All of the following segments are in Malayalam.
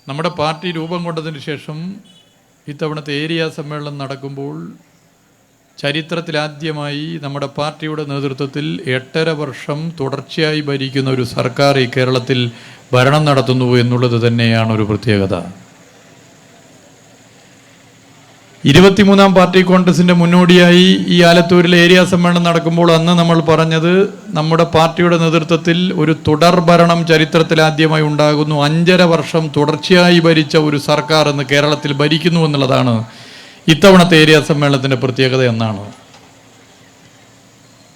നമ്മുടെ പാർട്ടി രൂപം കൊണ്ടതിന് ശേഷം ഇത്തവണത്തെ ഏരിയ സമ്മേളനം നടക്കുമ്പോൾ ചരിത്രത്തിലാദ്യമായി നമ്മുടെ പാർട്ടിയുടെ നേതൃത്വത്തിൽ 8.5 വർഷം തുടർച്ചയായി ഭരിക്കുന്ന ഒരു സർക്കാർ ഈ കേരളത്തിൽ ഭരണം നടത്തുന്നു എന്നുള്ളത് തന്നെയാണ് ഒരു പ്രത്യേകത. 23-ാം പാർട്ടി കോൺഗ്രസിൻ്റെ മുന്നോടിയായി ഈ ആലത്തൂരിലെ ഏരിയ സമ്മേളനം നടക്കുമ്പോൾ അന്ന് നമ്മൾ പറഞ്ഞത് നമ്മുടെ പാർട്ടിയുടെ നേതൃത്വത്തിൽ ഒരു തുടർ ഭരണം ചരിത്രത്തിലാദ്യമായി ഉണ്ടാകുന്നു. 5.5 വർഷം തുടർച്ചയായി ഭരിച്ച ഒരു സർക്കാർ എന്ന് കേരളത്തിൽ ഭരിക്കുന്നു എന്നുള്ളതാണ് ഇത്തവണത്തെ ഏരിയ സമ്മേളനത്തിൻ്റെ പ്രത്യേകത എന്നാണ്.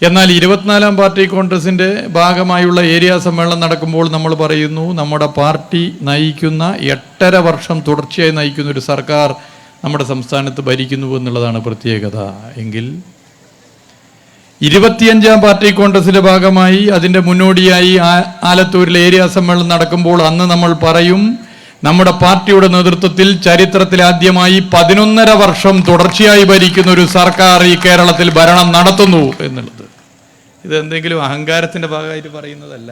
എന്നാൽ 24-ാം പാർട്ടി കോൺഗ്രസിൻ്റെ ഭാഗമായുള്ള ഏരിയ സമ്മേളനം നടക്കുമ്പോൾ നമ്മൾ പറയുന്നു നമ്മുടെ പാർട്ടി നയിക്കുന്ന 8.5 വർഷം തുടർച്ചയായി നയിക്കുന്ന ഒരു സർക്കാർ നമ്മുടെ സംസ്ഥാനത്ത് ഭരിക്കുന്നു എന്നുള്ളതാണ് പ്രത്യേകത. എങ്കിൽ 25-ാം പാർട്ടി കോൺഗ്രസിന്റെ ഭാഗമായി അതിൻ്റെ മുന്നോടിയായി ആലത്തൂരിലെ ഏരിയ സമ്മേളനം നടക്കുമ്പോൾ അന്ന് നമ്മൾ പറയും നമ്മുടെ പാർട്ടിയുടെ നേതൃത്വത്തിൽ ചരിത്രത്തിലാദ്യമായി 11.5 വർഷം തുടർച്ചയായി ഭരിക്കുന്ന ഒരു സർക്കാർ ഈ കേരളത്തിൽ ഭരണം നടത്തുന്നു എന്നുള്ളത്. ഇതെന്തെങ്കിലും അഹങ്കാരത്തിൻ്റെ ഭാഗമായിട്ട് പറയുന്നതല്ല.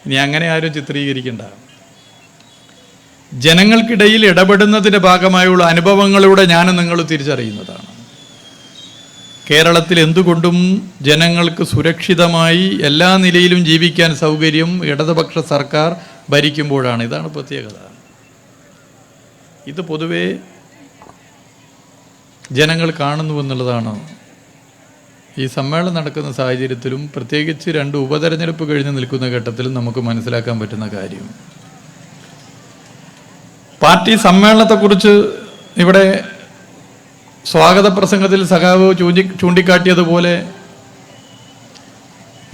ഇനി അങ്ങനെ ആരും ചിത്രീകരിക്കണ്ട. ജനങ്ങൾക്കിടയിൽ ഇടപെടുന്നതിൻ്റെ ഭാഗമായുള്ള അനുഭവങ്ങളിലൂടെ ഞാൻ നിങ്ങൾ തിരിച്ചറിയുന്നതാണ്. കേരളത്തിൽ എന്തുകൊണ്ടും ജനങ്ങൾക്ക് സുരക്ഷിതമായി എല്ലാ നിലയിലും ജീവിക്കാൻ സൗകര്യം ഇടതുപക്ഷ സർക്കാർ ഭരിക്കുമ്പോഴാണ്. ഇതാണ് പ്രത്യേകത. ഇത് പൊതുവെ ജനങ്ങൾ കാണുന്നു എന്നുള്ളതാണ് ഈ സമ്മേളനം നടക്കുന്ന സാഹചര്യത്തിലും പ്രത്യേകിച്ച് 2 ഉപതെരഞ്ഞെടുപ്പ് കഴിഞ്ഞ് നിൽക്കുന്ന ഘട്ടത്തിലും നമുക്ക് മനസ്സിലാക്കാൻ പറ്റുന്ന കാര്യം. പാർട്ടി സമ്മേളനത്തെക്കുറിച്ച് ഇവിടെ സ്വാഗത പ്രസംഗത്തിൽ സഖാവ് ചൂണ്ടിക്കാട്ടിയതുപോലെ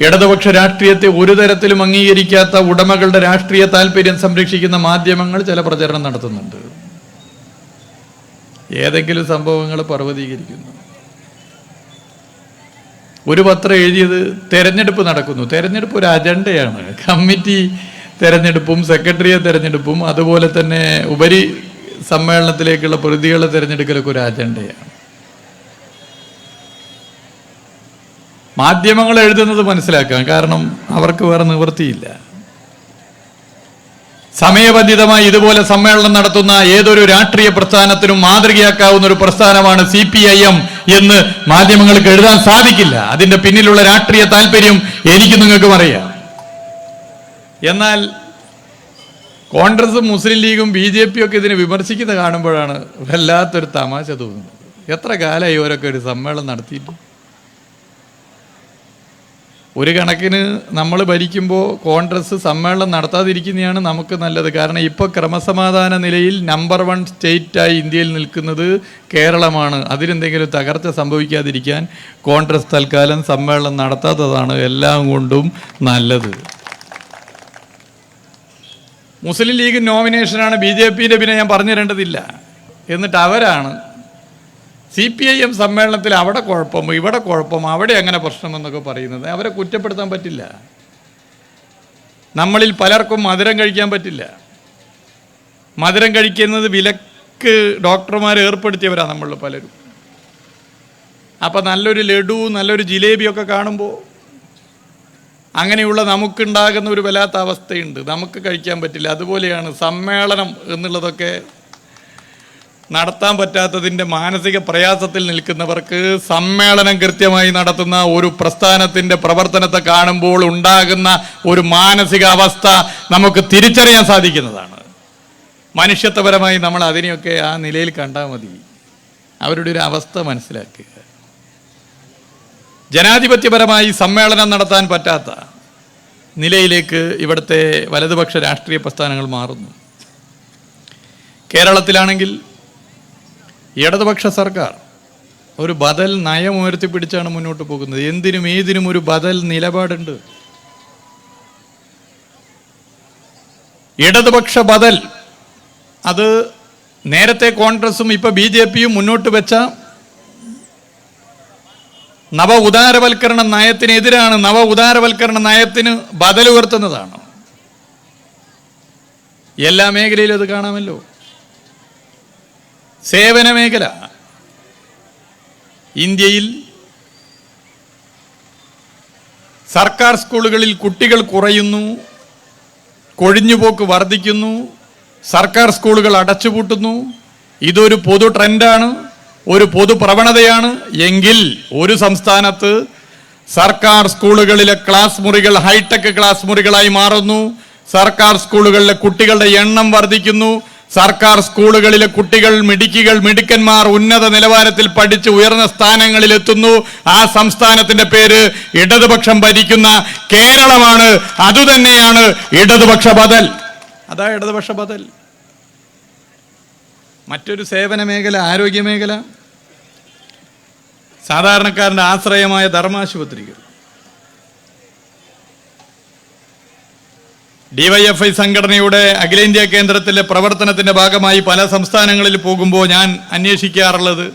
ഇടതുപക്ഷ രാഷ്ട്രീയത്തെ ഒരു തരത്തിലും അംഗീകരിക്കാത്ത ഉടമകളുടെ രാഷ്ട്രീയ താല്പര്യം സംരക്ഷിക്കുന്ന മാധ്യമങ്ങൾ ചില പ്രചരണം നടത്തുന്നുണ്ട്. ഏതെങ്കിലും സംഭവങ്ങൾ പർവ്വതീകരിക്കുന്നു. ഒരു പത്രം എഴുതിയത് തെരഞ്ഞെടുപ്പ് നടക്കുന്നു. തെരഞ്ഞെടുപ്പ് ഒരു അജണ്ടയാണ്. കമ്മിറ്റി തെരഞ്ഞെടുപ്പും സെക്രട്ടറിയെ തെരഞ്ഞെടുപ്പും അതുപോലെ തന്നെ ഉപരി സമ്മേളനത്തിലേക്കുള്ള പ്രതികളെ തെരഞ്ഞെടുക്കലൊക്കെ ഒരു അജണ്ടയാണ്. മാധ്യമങ്ങൾ എഴുതുന്നത് മനസ്സിലാക്കാം. കാരണം അവർക്ക് വേറെ നിവൃത്തിയില്ല. സമയബന്ധിതമായി ഇതുപോലെ സമ്മേളനം നടത്തുന്ന ഏതൊരു രാഷ്ട്രീയ പ്രസ്ഥാനത്തിനും മാതൃകയാക്കാവുന്ന ഒരു പ്രസ്ഥാനമാണ് CPIM എന്ന് മാധ്യമങ്ങൾക്ക് എഴുതാൻ സാധിക്കില്ല. അതിൻ്റെ പിന്നിലുള്ള രാഷ്ട്രീയ താല്പര്യം എനിക്ക് നിങ്ങൾക്കും അറിയാം. എന്നാൽ കോൺഗ്രസും മുസ്ലിം ലീഗും BJP ഒക്കെ ഇതിനെ വിമർശിക്കുന്നത് കാണുമ്പോഴാണ് വല്ലാത്തൊരു തമാശ തോന്നുന്നത്. എത്ര കാലമായി ഇവരൊക്കെ ഒരു സമ്മേളനം നടത്തിയിട്ട്? ഒരു കണക്കിന് നമ്മൾ ഭരിക്കുമ്പോൾ കോൺഗ്രസ് സമ്മേളനം നടത്താതിരിക്കുന്നതാണ് നമുക്ക് നല്ലത്. കാരണം ഇപ്പോൾ ക്രമസമാധാന നിലയിൽ നമ്പർ 1 സ്റ്റേറ്റായി ഇന്ത്യയിൽ നിൽക്കുന്നത് കേരളമാണ്. അതിലെന്തെങ്കിലും തകർച്ച സംഭവിക്കാതിരിക്കാൻ കോൺഗ്രസ് തൽക്കാലം സമ്മേളനം നടത്താത്തതാണ് എല്ലാം കൊണ്ടും നല്ലത്. മുസ്ലിം ലീഗ് നോമിനേഷനാണ് BJPയുടെ, പിന്നെ ഞാൻ പറഞ്ഞു തരേണ്ടതില്ല. എന്നിട്ട് അവരാണ് CPIM സമ്മേളനത്തിൽ അവിടെ കുഴപ്പം, ഇവിടെ കുഴപ്പം, അവിടെ അങ്ങനെ പ്രശ്നമെന്നൊക്കെ പറയുന്നത്. അവരെ കുറ്റപ്പെടുത്താൻ പറ്റില്ല. നമ്മളിൽ പലർക്കും മധുരം കഴിക്കാൻ പറ്റില്ല. മധുരം കഴിക്കുന്നത് വിലക്ക് ഡോക്ടർമാർ ഏർപ്പെടുത്തിയവരാണ് നമ്മളിൽ പലരും. അപ്പം നല്ലൊരു ലഡു, നല്ലൊരു ജിലേബിയൊക്കെ കാണുമ്പോൾ അങ്ങനെയുള്ള നമുക്കുണ്ടാകുന്ന ഒരു വല്ലാത്ത അവസ്ഥയുണ്ട്. നമുക്ക് കഴിക്കാൻ പറ്റില്ല. അതുപോലെയാണ് സമ്മേളനം എന്നുള്ളതൊക്കെ നടത്താൻ പറ്റാത്തതിൻ്റെ മാനസിക പ്രയാസത്തിൽ നിൽക്കുന്നവർക്ക് സമ്മേളനം കൃത്യമായി നടത്തുന്ന ഒരു പ്രസ്ഥാനത്തിൻ്റെ പ്രവർത്തനത്തെ കാണുമ്പോൾ ഉണ്ടാകുന്ന ഒരു മാനസിക അവസ്ഥ നമുക്ക് തിരിച്ചറിയാൻ സാധിക്കുന്നതാണ്. മനുഷ്യത്വപരമായി നമ്മൾ അതിനെയൊക്കെ ആ നിലയിൽ കണ്ടാൽ മതി. അവരുടെ ഒരു അവസ്ഥ മനസ്സിലാക്കുക. ജനാധിപത്യപരമായി സമ്മേളനം നടത്താൻ പറ്റാത്ത നിലയിലേക്ക് ഇവിടുത്തെ വലതുപക്ഷ രാഷ്ട്രീയ പ്രസ്ഥാനങ്ങൾ മാറുന്നു. കേരളത്തിലാണെങ്കിൽ ഇടതുപക്ഷ സർക്കാർ ഒരു ബദൽ നയം ഉയർത്തിപ്പിടിച്ചാണ് മുന്നോട്ട് പോകുന്നത്. എന്തിനും ഏതിനും ഒരു ബദൽ നിലപാടുണ്ട്. ഇടതുപക്ഷ ബദൽ അത് നേരത്തെ കോൺഗ്രസും ഇപ്പോൾ BJPയും മുന്നോട്ട് വെച്ച നവ ഉദാരവൽക്കരണ നയത്തിനെതിരാണ്. നവ ഉദാരവൽക്കരണ നയത്തിന് ബദൽ ഉയർത്തുന്നതാണ്. എല്ലാ മേഖലയിലും അത് കാണാമല്ലോ. സേവന മേഖല ഇന്ത്യയിൽ സർക്കാർ സ്കൂളുകളിൽ കുട്ടികൾ കുറയുന്നു, കൊഴിഞ്ഞുപോക്ക് വർദ്ധിക്കുന്നു, സർക്കാർ സ്കൂളുകൾ അടച്ചുപൂട്ടുന്നു. ഇതൊരു പൊതു ട്രെൻഡാണ്, ഒരു പൊതു പ്രവണതയാണ് എങ്കിൽ ഒരു സംസ്ഥാനത്ത് സർക്കാർ സ്കൂളുകളിലെ ക്ലാസ് മുറികൾ ഹൈടെക് ക്ലാസ് മുറികളായി മാറുന്നു, സർക്കാർ സ്കൂളുകളിലെ കുട്ടികളുടെ എണ്ണം വർദ്ധിക്കുന്നു, സർക്കാർ സ്കൂളുകളിലെ കുട്ടികൾ മിടുക്കന്മാർ ഉന്നത നിലവാരത്തിൽ പഠിച്ച് ഉയർന്ന സ്ഥാനങ്ങളിൽ എത്തുന്നു. ആ സംസ്ഥാനത്തിന്റെ പേര് ഇടതുപക്ഷം ഭരിക്കുന്ന കേരളമാണ്. അതുതന്നെയാണ് ഇടതുപക്ഷ ബദൽ. അതാ ഇടതുപക്ഷ ബദൽ. മറ്റൊരു സേവന മേഖല ആരോഗ്യ മേഖല, സാധാരണക്കാരന്റെ ആശ്രയമായ ധർമാശുപത്രികൾ. DYFI സംഘടനയുടെ അഖിലേന്ത്യാ കേന്ദ്രത്തിലെ പ്രവർത്തനത്തിന്റെ ഭാഗമായി പല സംസ്ഥാനങ്ങളിൽ പോകുമ്പോൾ ഞാൻ അന്വേഷിക്കാറുള്ളത്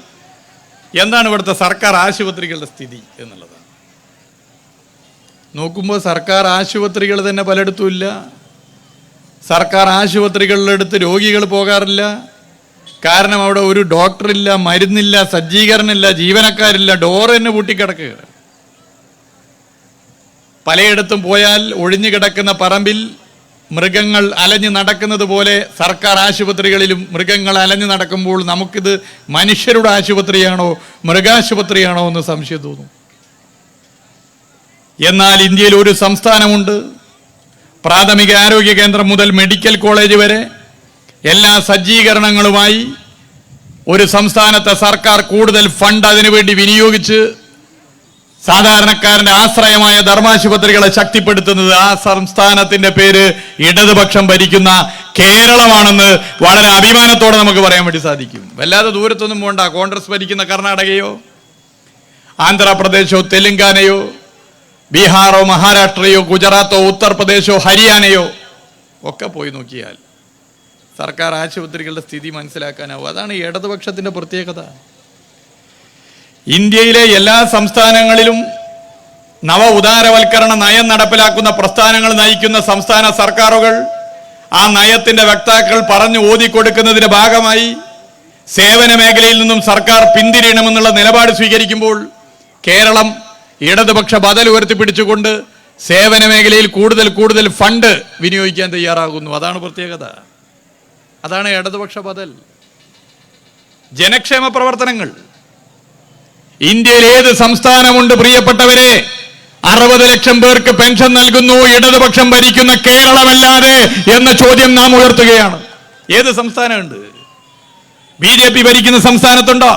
എന്താണ് ഇവിടുത്തെ സർക്കാർ ആശുപത്രികളുടെ സ്ഥിതി എന്നുള്ളതാണ്. നോക്കുമ്പോൾ സർക്കാർ ആശുപത്രികൾ തന്നെ പലയിടത്തും ഇല്ല. സർക്കാർ ആശുപത്രികളിലെടുത്ത് രോഗികൾ പോകാറില്ല. കാരണം അവിടെ ഒരു ഡോക്ടറില്ല, മരുന്നില്ല, സജ്ജീകരണമില്ല, ജീവനക്കാരില്ല, ഡോർ തന്നെ പൂട്ടിക്കിടക്കുക. പലയിടത്തും പോയാൽ ഒഴിഞ്ഞു കിടക്കുന്ന പറമ്പിൽ മൃഗങ്ങൾ അലഞ്ഞു നടക്കുന്നത് പോലെ സർക്കാർ ആശുപത്രികളിലും മൃഗങ്ങൾ അലഞ്ഞു നടക്കുമ്പോൾ നമുക്കിത് മനുഷ്യരുടെ ആശുപത്രിയാണോ മൃഗാശുപത്രിയാണോ എന്ന് സംശയം തോന്നും. എന്നാൽ ഇന്ത്യയിൽ ഒരു സംസ്ഥാനമുണ്ട്, പ്രാഥമിക ആരോഗ്യ കേന്ദ്രം മുതൽ മെഡിക്കൽ കോളേജ് വരെ എല്ലാ സജ്ജീകരണങ്ങളുമായി ഒരു സംസ്ഥാനത്തെ സർക്കാർ കൂടുതൽ ഫണ്ട് അതിനുവേണ്ടി വിനിയോഗിച്ച് സാധാരണക്കാരന്റെ ആശ്രയമായ ധർമാശുപത്രികളെ ശക്തിപ്പെടുത്തുന്നത് ആ സംസ്ഥാനത്തിന്റെ പേര് ഇടതുപക്ഷം ഭരിക്കുന്ന കേരളമാണെന്ന് വളരെ അഭിമാനത്തോടെ നമുക്ക് പറയാൻ വേണ്ടി സാധിക്കും. വല്ലാതെ ദൂരത്തൊന്നും പോണ്ട. കോൺഗ്രസ് ഭരിക്കുന്ന കർണാടകയോ ആന്ധ്രാപ്രദേശോ തെലങ്കാനയോ ബീഹാറോ മഹാരാഷ്ട്രയോ ഗുജറാത്തോ ഉത്തർപ്രദേശോ ഹരിയാനയോ ഒക്കെ പോയി നോക്കിയാൽ സർക്കാർ ആശുപത്രികളുടെ സ്ഥിതി മനസ്സിലാക്കാനാവും. അതാണ് ഇടതുപക്ഷത്തിന്റെ പ്രത്യേകത. ഇന്ത്യയിലെ എല്ലാ സംസ്ഥാനങ്ങളിലും നവ ഉദാരവൽക്കരണ നയം നടപ്പിലാക്കുന്ന പ്രസ്ഥാനങ്ങൾ നയിക്കുന്ന സംസ്ഥാന സർക്കാരുകൾ ആ നയത്തിന്റെ വക്താക്കൾ പറഞ്ഞു ഓതിക്കൊടുക്കുന്നതിന്റെ ഭാഗമായി സേവന മേഖലയിൽ നിന്നും സർക്കാർ പിന്തിരിയണമെന്നുള്ള നിലപാട് സ്വീകരിക്കുമ്പോൾ കേരളം ഇടതുപക്ഷ ബദൽ ഉയർത്തിപ്പിടിച്ചുകൊണ്ട് സേവന മേഖലയിൽ കൂടുതൽ ഫണ്ട് വിനിയോഗിക്കാൻ തയ്യാറാകുന്നു. അതാണ് പ്രത്യേകത. അതാണ് ഇടതുപക്ഷ ബദൽ. ജനക്ഷേമ പ്രവർത്തനങ്ങൾ ഇന്ത്യയിൽ ഏത് സംസ്ഥാനമുണ്ട് പ്രിയപ്പെട്ടവരെ? 60 ലക്ഷം പേർക്ക് പെൻഷൻ നൽകുന്നു ഇടതുപക്ഷം ഭരിക്കുന്ന കേരളമല്ലാതെ എന്ന ചോദ്യം നാം ഉയർത്തുകയാണ്. ഏത് സംസ്ഥാനമുണ്ട്? BJP ഭരിക്കുന്ന സംസ്ഥാനത്തുണ്ടോ?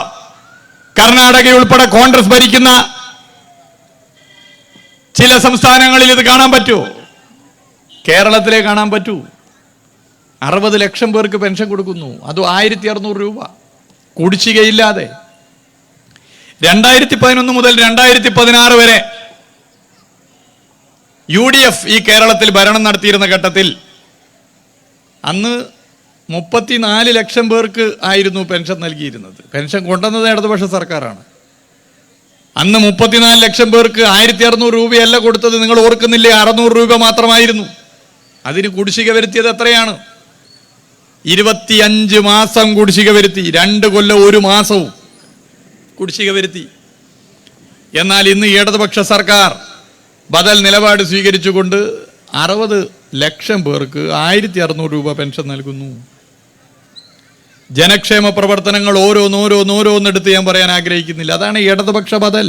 കർണാടക ഉൾപ്പെടെ കോൺഗ്രസ് ഭരിക്കുന്ന ചില സംസ്ഥാനങ്ങളിൽ ഇത് കാണാൻ പറ്റുമോ? കേരളത്തിലേ കാണാൻ പറ്റൂ. 60 ലക്ഷം പേർക്ക് പെൻഷൻ കൊടുക്കുന്നു, അതും 1600 രൂപ കുടിശ്ശികയില്ലാതെ. 2011 മുതൽ 2016 വരെ UDF ഈ കേരളത്തിൽ ഭരണം നടത്തിയിരുന്ന ഘട്ടത്തിൽ അന്ന് 34 ലക്ഷം പേർക്ക് ആയിരുന്നു പെൻഷൻ നൽകിയിരുന്നത്. പെൻഷൻ കൊണ്ടുവന്നത് ഇടതുപക്ഷ സർക്കാരാണ്. അന്ന് 34 ലക്ഷം പേർക്ക് 1600 രൂപയല്ല കൊടുത്തത്. നിങ്ങൾ ഓർക്കുന്നില്ലേ? 600 രൂപ മാത്രമായിരുന്നു. അതിന് കുടിശ്ശിക വരുത്തിയത് എത്രയാണ്? 25 മാസം കുടിശ്ശിക വരുത്തി. 2 കൊല്ലം 1 മാസവും കുടിശ്ശിക വരുത്തി. എന്നാൽ ഇന്ന് ഇടതുപക്ഷ സർക്കാർ ബദൽ നിലപാട് സ്വീകരിച്ചുകൊണ്ട് 60 ലക്ഷം പേർക്ക് 1600 രൂപ പെൻഷൻ നൽകുന്നു. ജനക്ഷേമ പ്രവർത്തനങ്ങൾ ഓരോന്നെടുത്ത് ഞാൻ പറയാൻ ആഗ്രഹിക്കുന്നില്ല. അതാണ് ഇടതുപക്ഷ ബദൽ.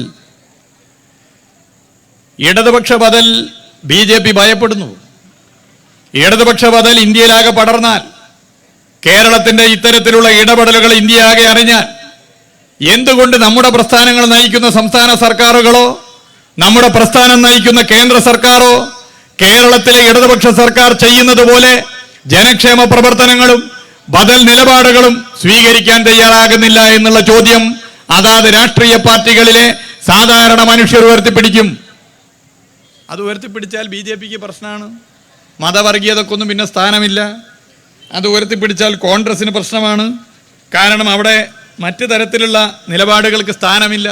ഇടതുപക്ഷ ബദൽ BJP ഭയപ്പെടുന്നു. ഇടതുപക്ഷ ബദൽ ഇന്ത്യയിലാകെ പടർന്നാൽ, കേരളത്തിന്റെ ഇത്തരത്തിലുള്ള ഇടപെടലുകൾ ഇന്ത്യയാകെ അറിഞ്ഞാൽ എന്തുകൊണ്ട് നമ്മുടെ പ്രസ്ഥാനങ്ങൾ നയിക്കുന്ന സംസ്ഥാന സർക്കാരുകളോ നമ്മുടെ പ്രസ്ഥാനം നയിക്കുന്ന കേന്ദ്ര സർക്കാരോ കേരളത്തിലെ ഇടതുപക്ഷ സർക്കാർ ചെയ്യുന്നത് പോലെ ജനക്ഷേമ പ്രവർത്തനങ്ങളും ബദൽ നിലപാടുകളും സ്വീകരിക്കാൻ തയ്യാറാകുന്നില്ല എന്നുള്ള ചോദ്യം അതാത് രാഷ്ട്രീയ പാർട്ടികളിലെ സാധാരണ മനുഷ്യർ ഉയർത്തിപ്പിടിക്കും. അത് ഉയർത്തിപ്പിടിച്ചാൽ BJPക്ക് പ്രശ്നമാണ്. മതവർഗീയതക്കൊന്നും പിന്നെ സ്ഥാനമില്ല. അത് ഉയർത്തിപ്പിടിച്ചാൽ കോൺഗ്രസിന് പ്രശ്നമാണ്. കാരണം അവിടെ മറ്റു തരത്തിലുള്ള നിലപാടുകൾക്ക് സ്ഥാനമില്ല.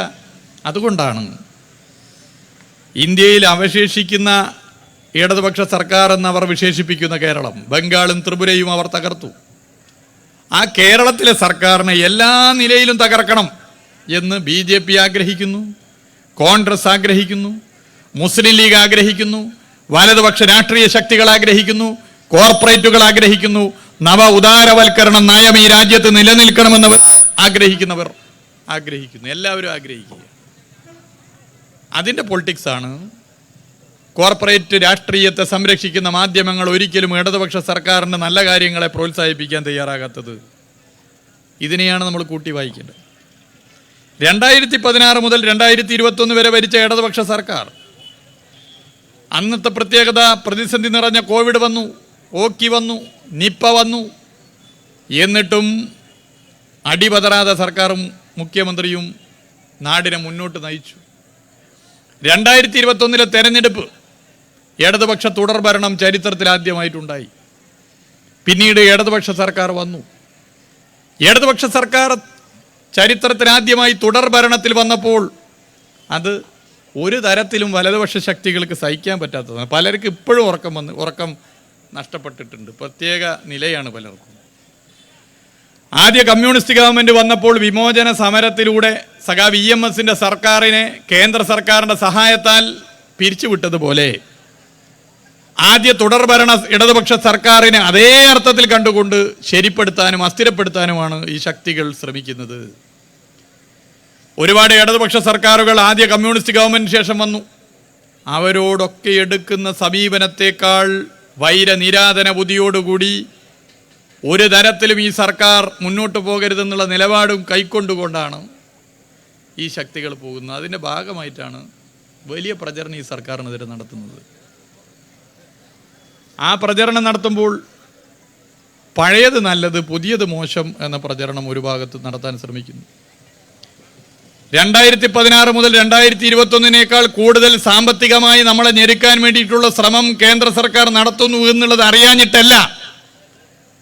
അതുകൊണ്ടാണ് ഇന്ത്യയിൽ അവശേഷിക്കുന്ന ഇടതുപക്ഷ സർക്കാർ എന്നവർ വിശേഷിപ്പിക്കുന്ന കേരളം, ബംഗാളും ത്രിപുരയും അവർ തകർത്തു. ആ കേരളത്തിലെ സർക്കാരിനെ എല്ലാ നിലയിലും തകർക്കണം എന്ന് BJP ആഗ്രഹിക്കുന്നു, കോൺഗ്രസ് ആഗ്രഹിക്കുന്നു, മുസ്ലിം ലീഗ് ആഗ്രഹിക്കുന്നു, വലതുപക്ഷ രാഷ്ട്രീയ ശക്തികൾ ആഗ്രഹിക്കുന്നു, കോർപ്പറേറ്റുകൾ ആഗ്രഹിക്കുന്നു, നവ ഉദാരവൽക്കരണ നയം ഈ രാജ്യത്ത് നിലനിൽക്കണമെന്നവർ ആഗ്രഹിക്കുന്നു, എല്ലാവരും ആഗ്രഹിക്കുക. അതിൻ്റെ പൊളിറ്റിക്സാണ്. കോർപ്പറേറ്റ് രാഷ്ട്രീയത്തെ സംരക്ഷിക്കുന്ന മാധ്യമങ്ങൾ ഒരിക്കലും ഇടതുപക്ഷ സർക്കാരിൻ്റെ നല്ല കാര്യങ്ങളെ പ്രോത്സാഹിപ്പിക്കാൻ തയ്യാറാകാത്തത്. ഇതിനെയാണ് നമ്മൾ കൂട്ടി വായിക്കേണ്ടത്. 2016 മുതൽ 2021 വരെ ഭരിച്ച ഇടതുപക്ഷ സർക്കാർ, അന്നത്തെ പ്രത്യേകത പ്രതിസന്ധി നിറഞ്ഞ കോവിഡ് വന്നു, ഓക്കി വന്നു, നിപ്പ വന്നു. എന്നിട്ടും അടിപതറാതെ സർക്കാരും മുഖ്യമന്ത്രിയും നാടിനെ മുന്നോട്ട് നയിച്ചു. 2021 തെരഞ്ഞെടുപ്പ് ഇടതുപക്ഷ തുടർഭരണം ചരിത്രത്തിൽ ആദ്യമായിട്ടുണ്ടായി. പിന്നീട് ഇടതുപക്ഷ സർക്കാർ വന്നു. ഇടതുപക്ഷ സർക്കാർ ചരിത്രത്തിൽ ആദ്യമായി തുടർഭരണത്തിൽ വന്നപ്പോൾ അത് ഒരു തരത്തിലും വലതുപക്ഷ ശക്തികൾക്ക് സഹിക്കാൻ പറ്റാത്തതാണ്. പലർക്കും ഇപ്പോഴും ഉറക്കം നഷ്ടപ്പെട്ടിട്ടുണ്ട്. പ്രത്യേക നിലയാണ് പലർക്കും. ആദ്യ കമ്മ്യൂണിസ്റ്റ് ഗവൺമെൻറ് വന്നപ്പോൾ വിമോചന സമരത്തിലൂടെ സഖാവ് EMSന്റെ സർക്കാരിനെ കേന്ദ്ര സർക്കാരിൻ്റെ സഹായത്താൽ പിരിച്ചുവിട്ടതുപോലെ ആദ്യ തുടർഭരണ ഇടതുപക്ഷ സർക്കാരിനെ അതേ അർത്ഥത്തിൽ കണ്ടുകൊണ്ട് ശരിപ്പെടുത്താനും അസ്ഥിരപ്പെടുത്താനുമാണ് ഈ ശക്തികൾ ശ്രമിക്കുന്നത്. ഒരുപാട് ഇടതുപക്ഷ സർക്കാരുകൾ ആദ്യ കമ്മ്യൂണിസ്റ്റ് ഗവൺമെൻറ് ശേഷം വന്നു. അവരോടൊക്കെ എടുക്കുന്ന സമീപനത്തേക്കാൾ വൈരനിരാധന ബുദ്ധിയോടുകൂടി ഒരു തരത്തിലും ഈ സർക്കാർ മുന്നോട്ട് പോകരുതെന്നുള്ള നിലപാടും കൈക്കൊണ്ടുകൊണ്ടാണ് ഈ ശക്തികൾ പോകുന്നത്. അതിൻ്റെ ഭാഗമായിട്ടാണ് വലിയ പ്രചരണം ഈ സർക്കാരിനെതിരെ നടത്തുന്നത്. ആ പ്രചരണം നടത്തുമ്പോൾ പഴയത് നല്ലത്, പുതിയത് മോശം എന്ന പ്രചരണം ഒരു ഭാഗത്ത് നടത്താൻ ശ്രമിക്കുന്നു. 2016 മുതൽ 2021 കൂടുതൽ സാമ്പത്തികമായി നമ്മളെ ഞെരുക്കാൻ വേണ്ടിയിട്ടുള്ള ശ്രമം കേന്ദ്ര സർക്കാർ നടത്തുന്നു എന്നുള്ളത് അറിയാഞ്ഞിട്ടല്ല,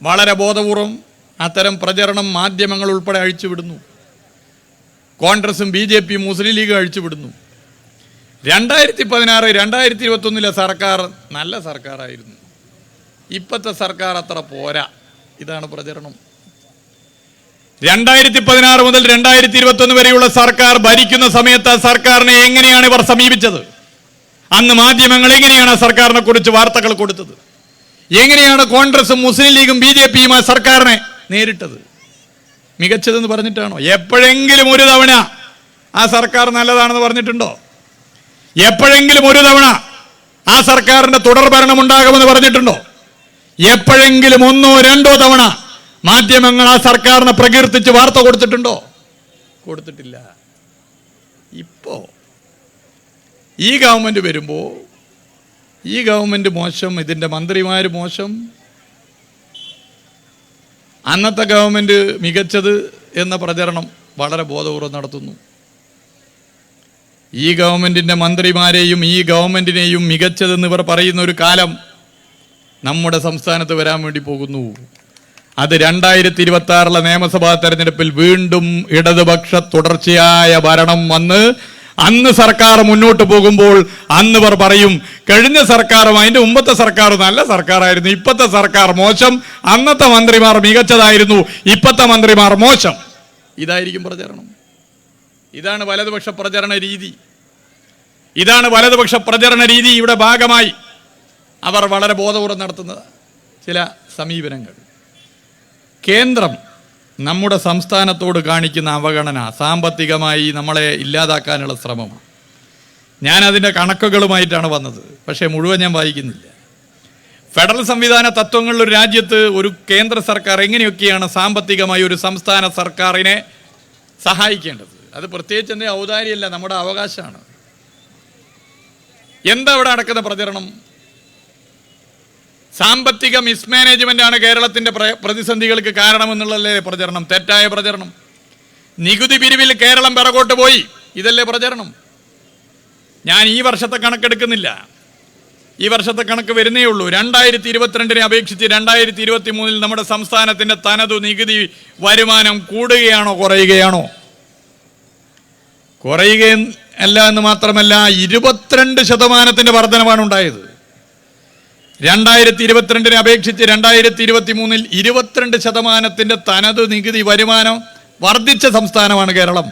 വളരെ ബോധപൂർവം അത്തരം പ്രചരണം മാധ്യമങ്ങൾ ഉൾപ്പെടെ അഴിച്ചുവിടുന്നു. കോൺഗ്രസും BJPയും മുസ്ലിം ലീഗും അഴിച്ചുവിടുന്നു. 2016, 2021 സർക്കാർ നല്ല സർക്കാരായിരുന്നു, ഇപ്പോഴത്തെ സർക്കാർ അത്ര പോരാ, ഇതാണ് പ്രചരണം. 2016 മുതൽ 2021 വരെയുള്ള സർക്കാർ ഭരിക്കുന്ന സമയത്ത് ആ സർക്കാരിനെ എങ്ങനെയാണ് ഇവർ സമീപിച്ചത്? അന്ന് മാധ്യമങ്ങൾ എങ്ങനെയാണ് ആ സർക്കാരിനെ കുറിച്ച് വാർത്തകൾ കൊടുത്തത്? എങ്ങനെയാണ് കോൺഗ്രസും മുസ്ലിം ലീഗും BJPയും ആ സർക്കാരിനെ നേരിട്ടത്? മികച്ചതെന്ന് പറഞ്ഞിട്ടാണോ? എപ്പോഴെങ്കിലും ഒരു തവണ ആ സർക്കാർ നല്ലതാണെന്ന് പറഞ്ഞിട്ടുണ്ടോ? എപ്പോഴെങ്കിലും ഒരു തവണ ആ സർക്കാരിന്റെ തുടർഭരണം ഉണ്ടാകുമെന്ന് പറഞ്ഞിട്ടുണ്ടോ? എപ്പോഴെങ്കിലും ഒന്നോ രണ്ടോ തവണ മാധ്യമങ്ങൾ ആ സർക്കാരിനെ പ്രകീർത്തിച്ച് വാർത്ത കൊടുത്തിട്ടുണ്ടോ? കൊടുത്തിട്ടില്ല. ഇപ്പോ ഈ ഗവൺമെന്റ് വരുമ്പോൾ ഈ ഗവൺമെന്റ് മോശം, ഇതിൻ്റെ മന്ത്രിമാർ മോശം, അന്നത്തെ ഗവൺമെന്റ് മികച്ചത് എന്ന പ്രചരണം വളരെ ബോധപൂർവ്വം നടത്തുന്നു. ഈ ഗവൺമെന്റിന്റെ മന്ത്രിമാരെയും ഈ ഗവൺമെന്റിനെയും മികച്ചതെന്ന് ഇവർ പറയുന്ന ഒരു കാലം നമ്മുടെ സംസ്ഥാനത്ത് വരാൻ വേണ്ടി പോകുന്നു. അത് 2026 നിയമസഭാ തെരഞ്ഞെടുപ്പിൽ വീണ്ടും ഇടതുപക്ഷ തുടർച്ചയായ ഭരണം വന്ന് അന്ന് സർക്കാർ മുന്നോട്ട് പോകുമ്പോൾ അന്ന് ഇവർ പറയും കഴിഞ്ഞ സർക്കാരും അതിൻ്റെ മുമ്പത്തെ സർക്കാർ നല്ല സർക്കാരായിരുന്നു, ഇപ്പോഴത്തെ സർക്കാർ മോശം, അന്നത്തെ മന്ത്രിമാർ മികച്ചതായിരുന്നു, ഇപ്പോഴത്തെ മന്ത്രിമാർ മോശം. ഇതായിരിക്കും പ്രചരണം. ഇതാണ് വലതുപക്ഷ പ്രചരണ രീതി. ഇതാണ് വലതുപക്ഷ പ്രചരണ രീതിയുടെ ഭാഗമായി അവർ വളരെ ബോധപൂർവ്വം നടത്തുന്ന ചില സമീപനങ്ങൾ. കേന്ദ്രം നമ്മുടെ സംസ്ഥാനത്തോട് കാണിക്കുന്ന അവഗണന, സാമ്പത്തികമായി നമ്മളെ ഇല്ലാതാക്കാനുള്ള ശ്രമമാണ്. ഞാനതിൻ്റെ കണക്കുകളുമായിട്ടാണ് വന്നത്, പക്ഷേ മുഴുവൻ ഞാൻ വായിക്കുന്നില്ല. ഫെഡറൽ സംവിധാന തത്വങ്ങളിൽ ഒരു രാജ്യത്ത് ഒരു കേന്ദ്ര സർക്കാർ എങ്ങനെയൊക്കെയാണ് സാമ്പത്തികമായി ഒരു സംസ്ഥാന സർക്കാരിനെ സഹായിക്കേണ്ടത്? അത് പ്രത്യേകിച്ച് എൻ്റെ ഔദാര്യമല്ല, നമ്മുടെ അവകാശമാണ്. എന്താ അവിടെ നടക്കുന്ന പ്രചരണം? സാമ്പത്തിക മിസ്മാനേജ്മെന്റ് ആണ് കേരളത്തിന്റെ പ്രതിസന്ധികൾക്ക് കാരണമെന്നുള്ളതല്ലേ പ്രചരണം? തെറ്റായ പ്രചരണം. നികുതി പിരിവിൽ കേരളം പിറകോട്ട് പോയി, ഇതല്ലേ പ്രചരണം? ഞാൻ ഈ വർഷത്തെ കണക്കെടുക്കുന്നില്ല, ഈ വർഷത്തെ കണക്ക് വരുന്നേ ഉള്ളൂ. 2022 അപേക്ഷിച്ച് 2023 നമ്മുടെ സംസ്ഥാനത്തിന്റെ തനതു നികുതി വരുമാനം കൂടുകയാണോ കുറയുകയാണോ? കുറയുകയല്ല എന്ന് മാത്രമല്ല, 22% വർധനവാണ് ഉണ്ടായത്. 2022 അപേക്ഷിച്ച് 2023 22% തനതു നികുതി വരുമാനം വർദ്ധിച്ച സംസ്ഥാനമാണ് കേരളം.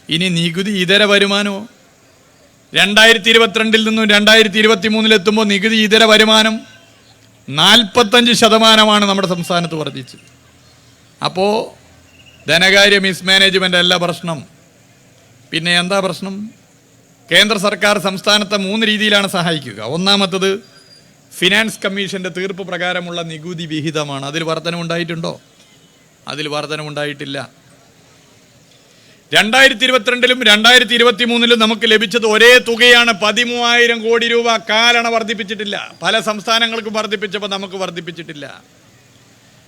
ഇനി നികുതി ഇതര വരുമാനമോ? 2022 നിന്നും 2023 എത്തുമ്പോൾ നികുതി ഇതര വരുമാനം 45% നമ്മുടെ സംസ്ഥാനത്ത് വർദ്ധിച്ചത്. അപ്പോൾ ധനകാര്യ മിസ്മാനേജ്മെൻ്റ് അല്ല പ്രശ്നം. പിന്നെ എന്താ പ്രശ്നം? കേന്ദ്ര സർക്കാർ സംസ്ഥാനത്തെ 3 രീതിയിലാണ് സഹായിക്കുക. ഒന്നാമത്തത് ഫിനാൻസ് കമ്മീഷൻ്റെ തീർപ്പ് പ്രകാരമുള്ള നികുതി വിഹിതമാണ്. അതിൽ വർധനവുണ്ടായിട്ടുണ്ടോ? അതിൽ വർധനവുണ്ടായിട്ടില്ല. 2022-ലും 2023-ലും നമുക്ക് ലഭിച്ചത് ഒരേ തുകയാണ്, 13,000 കോടി രൂപ. കാലണ വർദ്ധിപ്പിച്ചിട്ടില്ല. പല സംസ്ഥാനങ്ങൾക്കും വർദ്ധിപ്പിച്ചപ്പോൾ നമുക്ക് വർദ്ധിപ്പിച്ചിട്ടില്ല.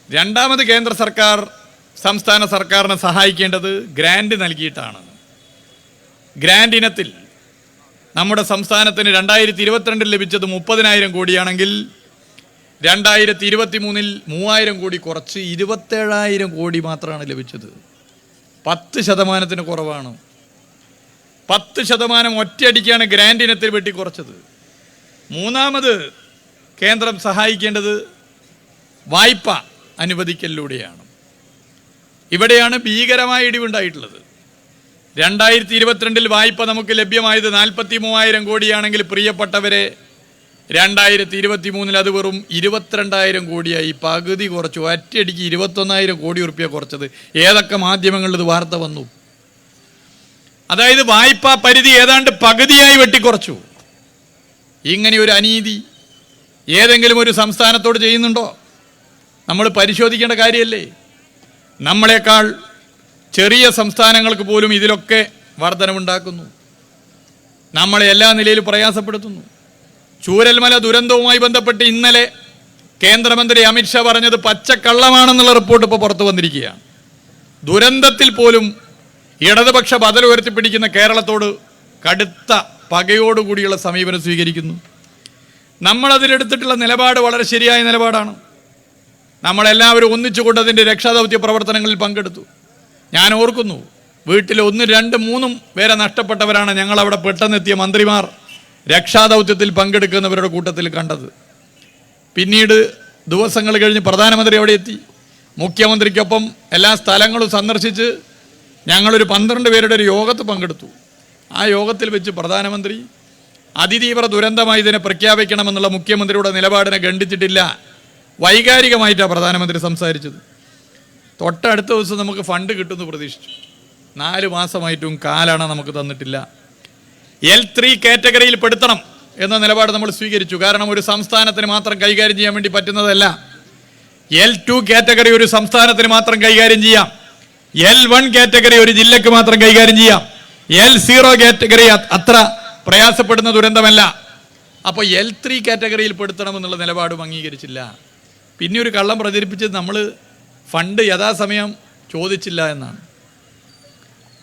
രണ്ടാമത് കേന്ദ്ര സർക്കാർ സംസ്ഥാന സർക്കാരിനെ സഹായിക്കേണ്ടത് ഗ്രാൻഡ് നൽകിയിട്ടാണ്. ഗ്രാൻഡ് ഇനത്തിൽ നമ്മുടെ സംസ്ഥാനത്തിന് 2022-ൽ ലഭിച്ചത് 30,000 കോടിയാണെങ്കിൽ 2023-ൽ 3,000 കോടി കുറച്ച് 27,000 കോടി മാത്രമാണ് ലഭിച്ചത്. 10% കുറവാണ്. 10% ഒറ്റയടിക്കാണ് ഗ്രാൻഡ് ഇനത്തിൽ വെട്ടിക്കുറച്ചത്. മൂന്നാമത് കേന്ദ്രം സഹായിക്കേണ്ടത് വായ്പ അനുവദിക്കലിലൂടെയാണ്. ഇവിടെയാണ് ഭീകരമായ ഇടിവുണ്ടായിട്ടുള്ളത്. 2022-ൽ വായ്പ നമുക്ക് ലഭ്യമായത് 43,000 കോടിയാണെങ്കിൽ പ്രിയപ്പെട്ടവരെ 2023-ൽ അത് വെറും 22,000 കോടിയായി. പകുതി കുറച്ചു. ഒറ്റയടിക്ക് 21,000 കോടി റുപ്യ കുറച്ചത്. ഏതൊക്കെ മാധ്യമങ്ങളിൽ ഇത് വാർത്ത വന്നു? അതായത് വായ്പാ പരിധി ഏതാണ്ട് പകുതിയായി വെട്ടിക്കുറച്ചു. ഇങ്ങനെ ഒരു അനീതി ഏതെങ്കിലും ഒരു സംസ്ഥാനത്തോട് ചെയ്യുന്നുണ്ടോ? നമ്മൾ പരിശോധിക്കേണ്ട കാര്യമല്ലേ? നമ്മളെക്കാൾ ചെറിയ സംസ്ഥാനങ്ങൾക്ക് പോലും ഇതിലൊക്കെ വർധനവുണ്ടാക്കുന്നു. നമ്മളെ എല്ലാ നിലയിലും പ്രയാസപ്പെടുത്തുന്നു. ചൂരൽമല ദുരന്തവുമായി ബന്ധപ്പെട്ട് ഇന്നലെ കേന്ദ്രമന്ത്രി അമിത്ഷാ പറഞ്ഞത് പച്ചക്കള്ളമാണെന്നുള്ള റിപ്പോർട്ട് ഇപ്പോൾ പുറത്തു വന്നിരിക്കുകയാണ്. ദുരന്തത്തിൽ പോലും ഇടതുപക്ഷ ബദൽ ഉയർത്തിപ്പിടിക്കുന്ന കേരളത്തോട് കടുത്ത പകയോടുകൂടിയുള്ള സമീപനം സ്വീകരിക്കുന്നു. നമ്മളതിലെടുത്തിട്ടുള്ള നിലപാട് വളരെ ശരിയായ നിലപാടാണ്. നമ്മളെല്ലാവരും ഒന്നിച്ചുകൊണ്ട് അതിൻ്റെ രക്ഷാദൗത്യ പ്രവർത്തനങ്ങളിൽ പങ്കെടുത്തു. ഞാൻ ഓർക്കുന്നു, വീട്ടിൽ 1, 2, 3 പേരെ നഷ്ടപ്പെട്ടവരാണ് ഞങ്ങളവിടെ പെട്ടെന്നെത്തിയ മന്ത്രിമാർ രക്ഷാദൗത്യത്തിൽ പങ്കെടുക്കുന്നവരുടെ കൂട്ടത്തിൽ കണ്ടത്. പിന്നീട് ദിവസങ്ങൾ കഴിഞ്ഞ് പ്രധാനമന്ത്രി അവിടെ എത്തി. മുഖ്യമന്ത്രിക്കൊപ്പം എല്ലാ സ്ഥലങ്ങളും സന്ദർശിച്ച് ഞങ്ങളൊരു 12 പേരുടെ ഒരു യോഗത്തിൽ പങ്കെടുത്തു. ആ യോഗത്തിൽ വെച്ച് പ്രധാനമന്ത്രി അതിതീവ്ര ദുരന്തമായി ഇതിനെ പ്രഖ്യാപിക്കണമെന്നുള്ള മുഖ്യമന്ത്രിയുടെ നിലപാടിനെ ഖണ്ഡിച്ചിട്ടില്ല. വൈകാരികമായിട്ടാണ് പ്രധാനമന്ത്രി സംസാരിച്ചത്. തൊട്ടടുത്ത ദിവസം നമുക്ക് ഫണ്ട് കിട്ടുമെന്ന് പ്രതീക്ഷിച്ചു. 4 മാസമായിട്ടും കാലണ നമുക്ക് തന്നിട്ടില്ല. L3 കാറ്റഗറിയിൽ പെടുത്തണം എന്ന നിലപാട് നമ്മൾ സ്വീകരിച്ചു. കാരണം ഒരു സംസ്ഥാനത്തിന് മാത്രം കൈകാര്യം ചെയ്യാൻ വേണ്ടി പറ്റുന്നതല്ല. L2 കാറ്റഗറി ഒരു സംസ്ഥാനത്തിന് മാത്രം കൈകാര്യം ചെയ്യാം. L1 കാറ്റഗറി ഒരു ജില്ലക്ക് മാത്രം കൈകാര്യം ചെയ്യാം. L0 കാറ്റഗറി അത്ര പ്രയാസപ്പെടുന്ന ദുരന്തമല്ല. അപ്പോൾ L3 കാറ്റഗറിയിൽ പെടുത്തണമെന്നുള്ള നിലപാടും അംഗീകരിച്ചില്ല. പിന്നെ ഒരു കള്ളം പ്രചരിപ്പിച്ചത് നമ്മൾ ഫണ്ട് യഥാസമയം ചോദിച്ചില്ല എന്നാണ്.